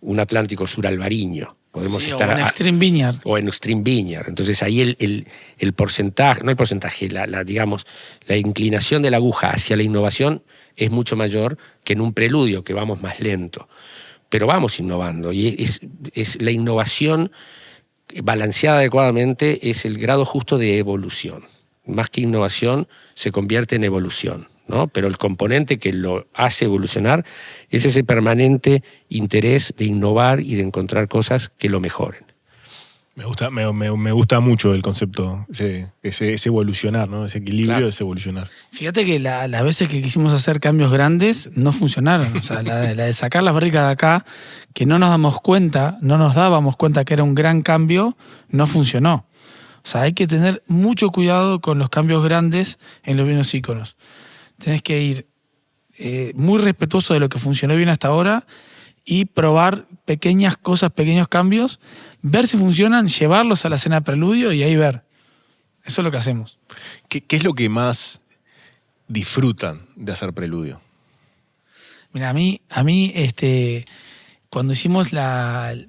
un Atlántico Sur Albariño. Podemos Sí, estar o en Extreme Vineyard. o en Extreme Vineyard. Entonces ahí el porcentaje, no el porcentaje, digamos, la inclinación de la aguja hacia la innovación es mucho mayor que en un preludio, que vamos más lento. Pero vamos innovando, y es la innovación balanceada adecuadamente es el grado justo de evolución. Más que innovación, se convierte en evolución, ¿no? Pero el componente que lo hace evolucionar es ese permanente interés de innovar y de encontrar cosas que lo mejoren. Me gusta mucho el concepto, ese evolucionar, ¿no? Ese equilibrio, Claro. ese evolucionar. Fíjate que las veces que quisimos hacer cambios grandes no funcionaron. O sea, la de sacar la fábrica de acá, que no nos dábamos cuenta que era un gran cambio, no funcionó. O sea, hay que tener mucho cuidado con los cambios grandes en los vinos íconos. Tenés que ir muy respetuoso de lo que funcionó bien hasta ahora y probar pequeñas cosas, pequeños cambios, ver si funcionan, llevarlos a la cena de preludio y ahí ver. Eso es lo que hacemos. ¿Qué es lo que más disfrutan de hacer preludio? Mira, a mí cuando hicimos las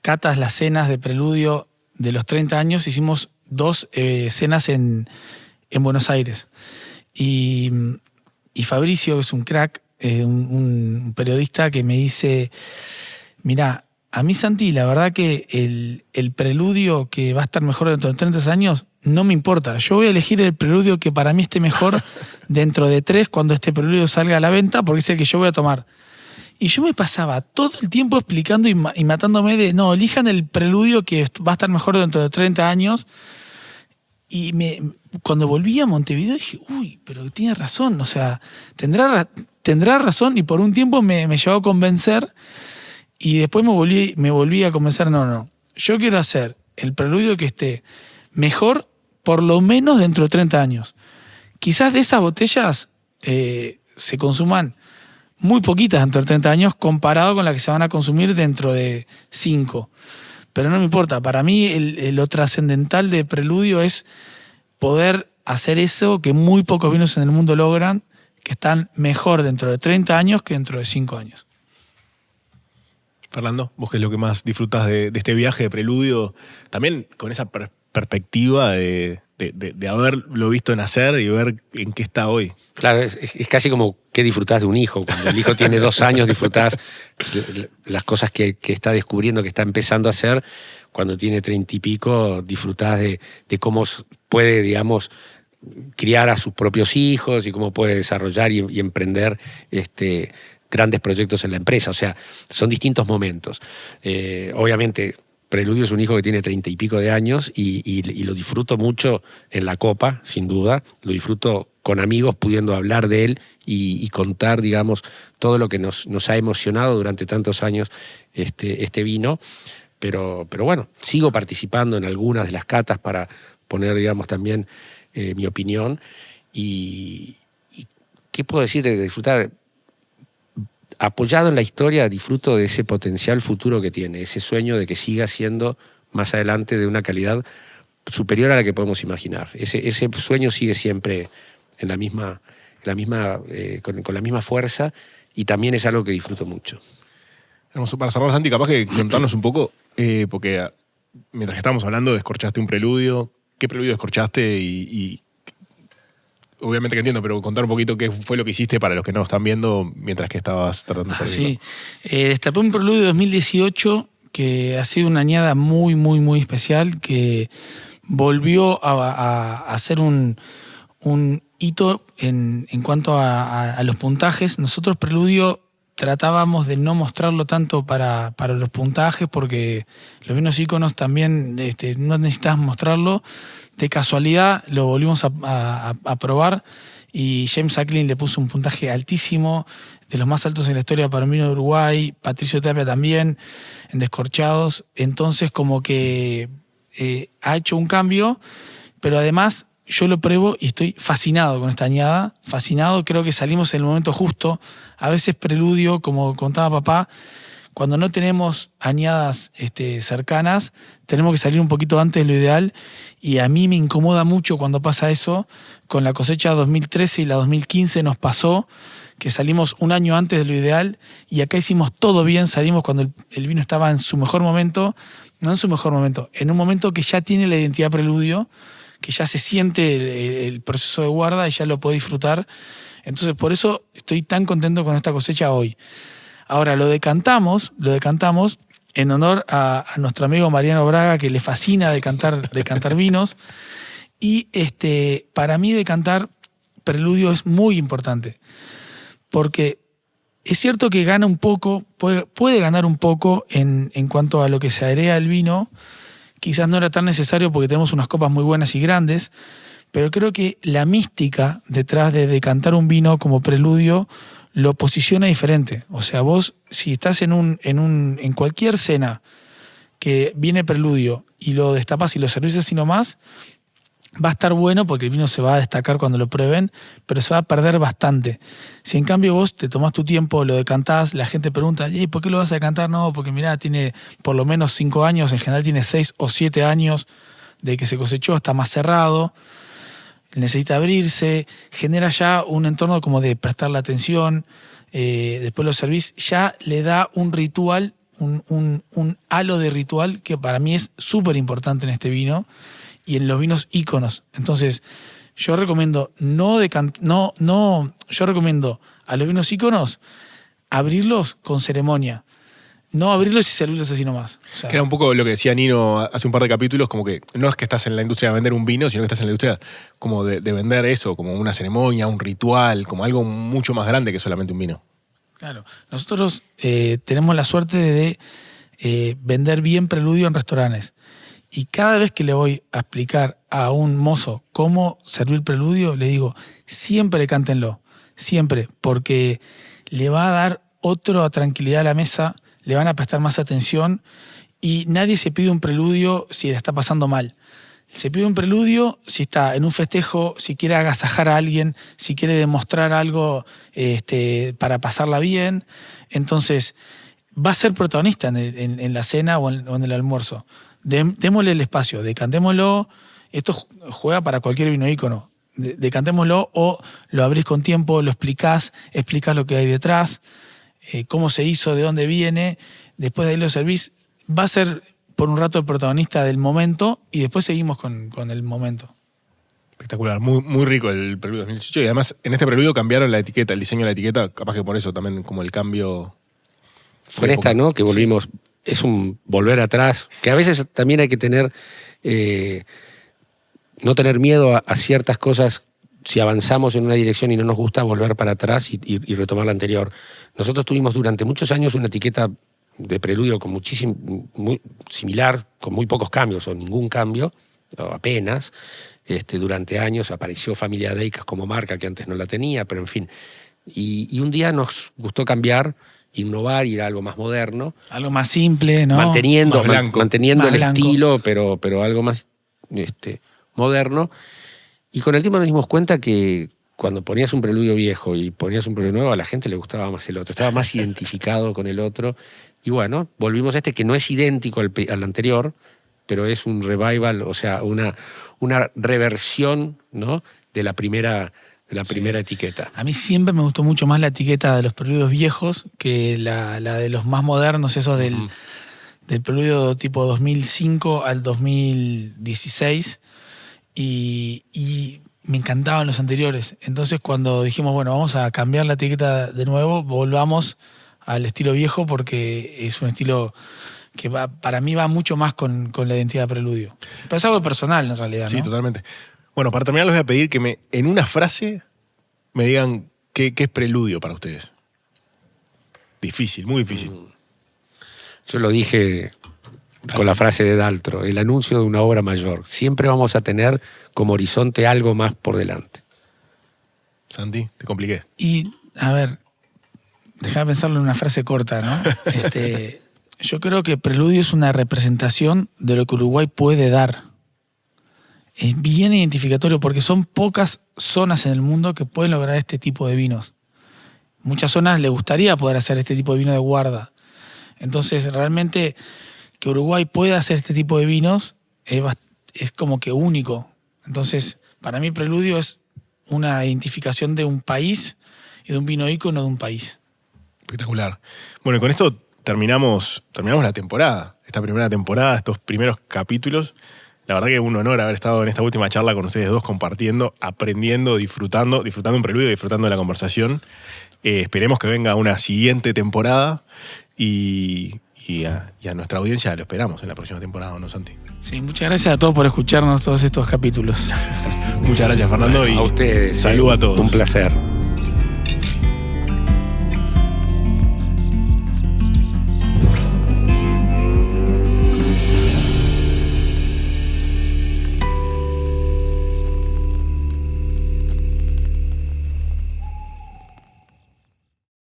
catas, las cenas de preludio de los 30 años, hicimos 2 cenas en Buenos Aires. Y Fabricio, que es un crack, un periodista que me dice, mira, a mí, Santi, la verdad que el preludio que va a estar mejor dentro de 30 años no me importa. Yo voy a elegir el preludio que para mí esté mejor dentro de 3 cuando este preludio salga a la venta, porque es el que yo voy a tomar. Y yo me pasaba todo el tiempo explicando y matándome de, no, elijan el preludio que va a estar mejor dentro de 30 años. Y cuando volví a Montevideo dije, uy, pero tiene razón, o sea, tendrá razón, y por un tiempo me llevó a convencer, y después me volví a convencer, no, yo quiero hacer el preludio que esté mejor por lo menos dentro de 30 años. Quizás de esas botellas se consuman muy poquitas dentro de 30 años comparado con las que se van a consumir dentro de 5. Pero no me importa, para mí lo trascendental de preludio es poder hacer eso que muy pocos vinos en el mundo logran, que están mejor dentro de 30 años que dentro de 5 años. Fernando, vos qué es lo que más disfrutás de este viaje de preludio, también con esa perspectiva de haberlo visto nacer y ver en qué está hoy. Claro, es casi como que disfrutás de un hijo. Cuando el hijo tiene 2 años, disfrutás las cosas que está descubriendo, que está empezando a hacer. Cuando tiene 30 y pico, disfrutás de cómo puede, digamos, criar a sus propios hijos y cómo puede desarrollar y emprender grandes proyectos en la empresa. O sea, son distintos momentos. Obviamente, Preludio es un hijo que tiene 30 y pico de años y lo disfruto mucho en la copa, sin duda. Lo disfruto con amigos pudiendo hablar de él y contar, digamos, todo lo que nos ha emocionado durante tantos años este vino. Pero bueno, sigo participando en algunas de las catas para poner, digamos, también mi opinión. Y ¿qué puedo decir de disfrutar? Apoyado en la historia, disfruto de ese potencial futuro que tiene, ese sueño de que siga siendo más adelante de una calidad superior a la que podemos imaginar. Ese sueño sigue siempre con la misma fuerza, y también es algo que disfruto mucho. Hermoso. Para cerrar, Santi, capaz que contarnos un poco, porque mientras que estábamos hablando, descorchaste un preludio. ¿Qué preludio descorchaste? Y obviamente que entiendo, pero contar un poquito qué fue lo que hiciste para los que no lo están viendo mientras que estabas tratando de servirlo. Sí, destapé un preludio de 2018 que ha sido una añada muy, muy, muy especial, que volvió a hacer un hito en cuanto a los puntajes. Nosotros preludio tratábamos de no mostrarlo tanto para los puntajes, porque los vinos íconos también no necesitas mostrarlo. De casualidad lo volvimos a probar y James Acklin le puso un puntaje altísimo, de los más altos en la historia para un vino de Uruguay. Patricio Tapia también en Descorchados. Entonces como que ha hecho un cambio, pero además yo lo pruebo y estoy fascinado con esta añada, fascinado. Creo que salimos en el momento justo. A veces preludio, como contaba papá, cuando no tenemos añadas cercanas, tenemos que salir un poquito antes de lo ideal, y a mí me incomoda mucho cuando pasa eso. Con la cosecha 2013 y la 2015 nos pasó que salimos un año antes de lo ideal y acá hicimos todo bien, salimos cuando el vino estaba en su mejor momento, no en su mejor momento, en un momento que ya tiene la identidad preludio, que ya se siente el proceso de guarda y ya lo puede disfrutar. Entonces por eso estoy tan contento con esta cosecha hoy. Ahora lo decantamos en honor a nuestro amigo Mariano Braga, que le fascina decantar vinos. Y para mí decantar preludio es muy importante, porque es cierto que gana un poco, puede ganar un poco en cuanto a lo que se agrega al vino. Quizás no era tan necesario porque tenemos unas copas muy buenas y grandes, pero creo que la mística detrás de decantar un vino como preludio lo posiciona diferente. O sea, vos si estás en cualquier cena que viene preludio y lo destapas y lo servís así nomás, va a estar bueno porque el vino se va a destacar cuando lo prueben, pero se va a perder bastante. Si en cambio vos te tomás tu tiempo, lo decantás, la gente pregunta, ¿por qué lo vas a decantar? No, porque mirá, tiene por lo menos 5 años, en general tiene 6 o 7 años de que se cosechó, está más cerrado, necesita abrirse, genera ya un entorno como de prestarle atención, después lo servís, ya le da un ritual, un halo de ritual que para mí es súper importante en este vino y en los vinos íconos. Entonces, yo recomiendo yo recomiendo a los vinos íconos abrirlos con ceremonia. No abrirlos y servirlos así nomás. O sea, que era un poco lo que decía Nino hace un par de capítulos, como que no es que estás en la industria de vender un vino, sino que estás en la industria como de vender eso, como una ceremonia, un ritual, como algo mucho más grande que solamente un vino. claro. Nosotros tenemos la suerte de vender bien preludio en restaurantes. Y cada vez que le voy a explicar a un mozo cómo servir preludio, le digo, siempre decántenlo, siempre, porque le va a dar otra tranquilidad a la mesa, le van a prestar más atención y nadie se pide un preludio si le está pasando mal. Se pide un preludio si está en un festejo, si quiere agasajar a alguien, si quiere demostrar algo para pasarla bien. Entonces, va a ser protagonista en la cena o en el almuerzo. Démosle el espacio, decantémoslo. Esto juega para cualquier vino ícono. Decantémoslo o lo abrís con tiempo, lo explicás lo que hay detrás, cómo se hizo, de dónde viene. Después de ahí lo servís. Va a ser por un rato el protagonista del momento y después seguimos con el momento. Espectacular, muy, muy rico el preludio 2018. Y además, en este preludio cambiaron la etiqueta, el diseño de la etiqueta, capaz que por eso también como el cambio. Con esta, ¿no? Que volvimos. Sí. Es un volver atrás, que a veces también hay que tener, no tener miedo a ciertas cosas. Si avanzamos en una dirección y no nos gusta, volver para atrás y retomar la anterior. Nosotros tuvimos durante muchos años una etiqueta de preludio con muy similar, con muy pocos cambios o ningún cambio, o apenas. Durante años apareció Familia Deicas como marca, que antes no la tenía, pero en fin. Y un día nos gustó cambiar, innovar, ir a algo más moderno. Algo más simple, ¿no? Manteniendo el blanco. estilo, pero algo más moderno. Y con el tiempo nos dimos cuenta que cuando ponías un preludio viejo y ponías un preludio nuevo, a la gente le gustaba más el otro. Estaba más identificado con el otro. Y bueno, volvimos a que no es idéntico al anterior, pero es un revival, o sea, una reversión, ¿no? de la primera etiqueta. A mí siempre me gustó mucho más la etiqueta de los preludios viejos que la de los más modernos, esos del preludio tipo 2005 al 2016. Y me encantaban los anteriores. Entonces cuando dijimos, bueno, vamos a cambiar la etiqueta de nuevo, volvamos al estilo viejo porque es un estilo que para mí va mucho más con la identidad de preludio. Pero es algo personal en realidad, ¿no? Sí, totalmente. Bueno, para terminar les voy a pedir que en una frase me digan qué es preludio para ustedes. Difícil, muy difícil. Yo lo dije con la frase de Daltro, el anuncio de una obra mayor. Siempre vamos a tener como horizonte algo más por delante. Santi, te compliqué. Y, a ver, déjame pensarlo en una frase corta, ¿no? Yo creo que preludio es una representación de lo que Uruguay puede dar. Es bien identificatorio porque son pocas zonas en el mundo que pueden lograr este tipo de vinos. Muchas zonas les gustaría poder hacer este tipo de vino de guarda. Entonces, realmente, que Uruguay pueda hacer este tipo de vinos es como que único. Entonces, para mí preludio es una identificación de un país y de un vino ícono de un país. Espectacular. Bueno, y con esto terminamos la temporada, esta primera temporada, estos primeros capítulos. La verdad que es un honor haber estado en esta última charla con ustedes dos, compartiendo, aprendiendo, disfrutando un preludio, disfrutando de la conversación. Esperemos que venga una siguiente temporada y a nuestra audiencia lo esperamos en la próxima temporada, ¿no, Santi? Sí, muchas gracias a todos por escucharnos todos estos capítulos. Muchas gracias, Fernando, Bueno, y a ustedes. salud a todos. Un placer.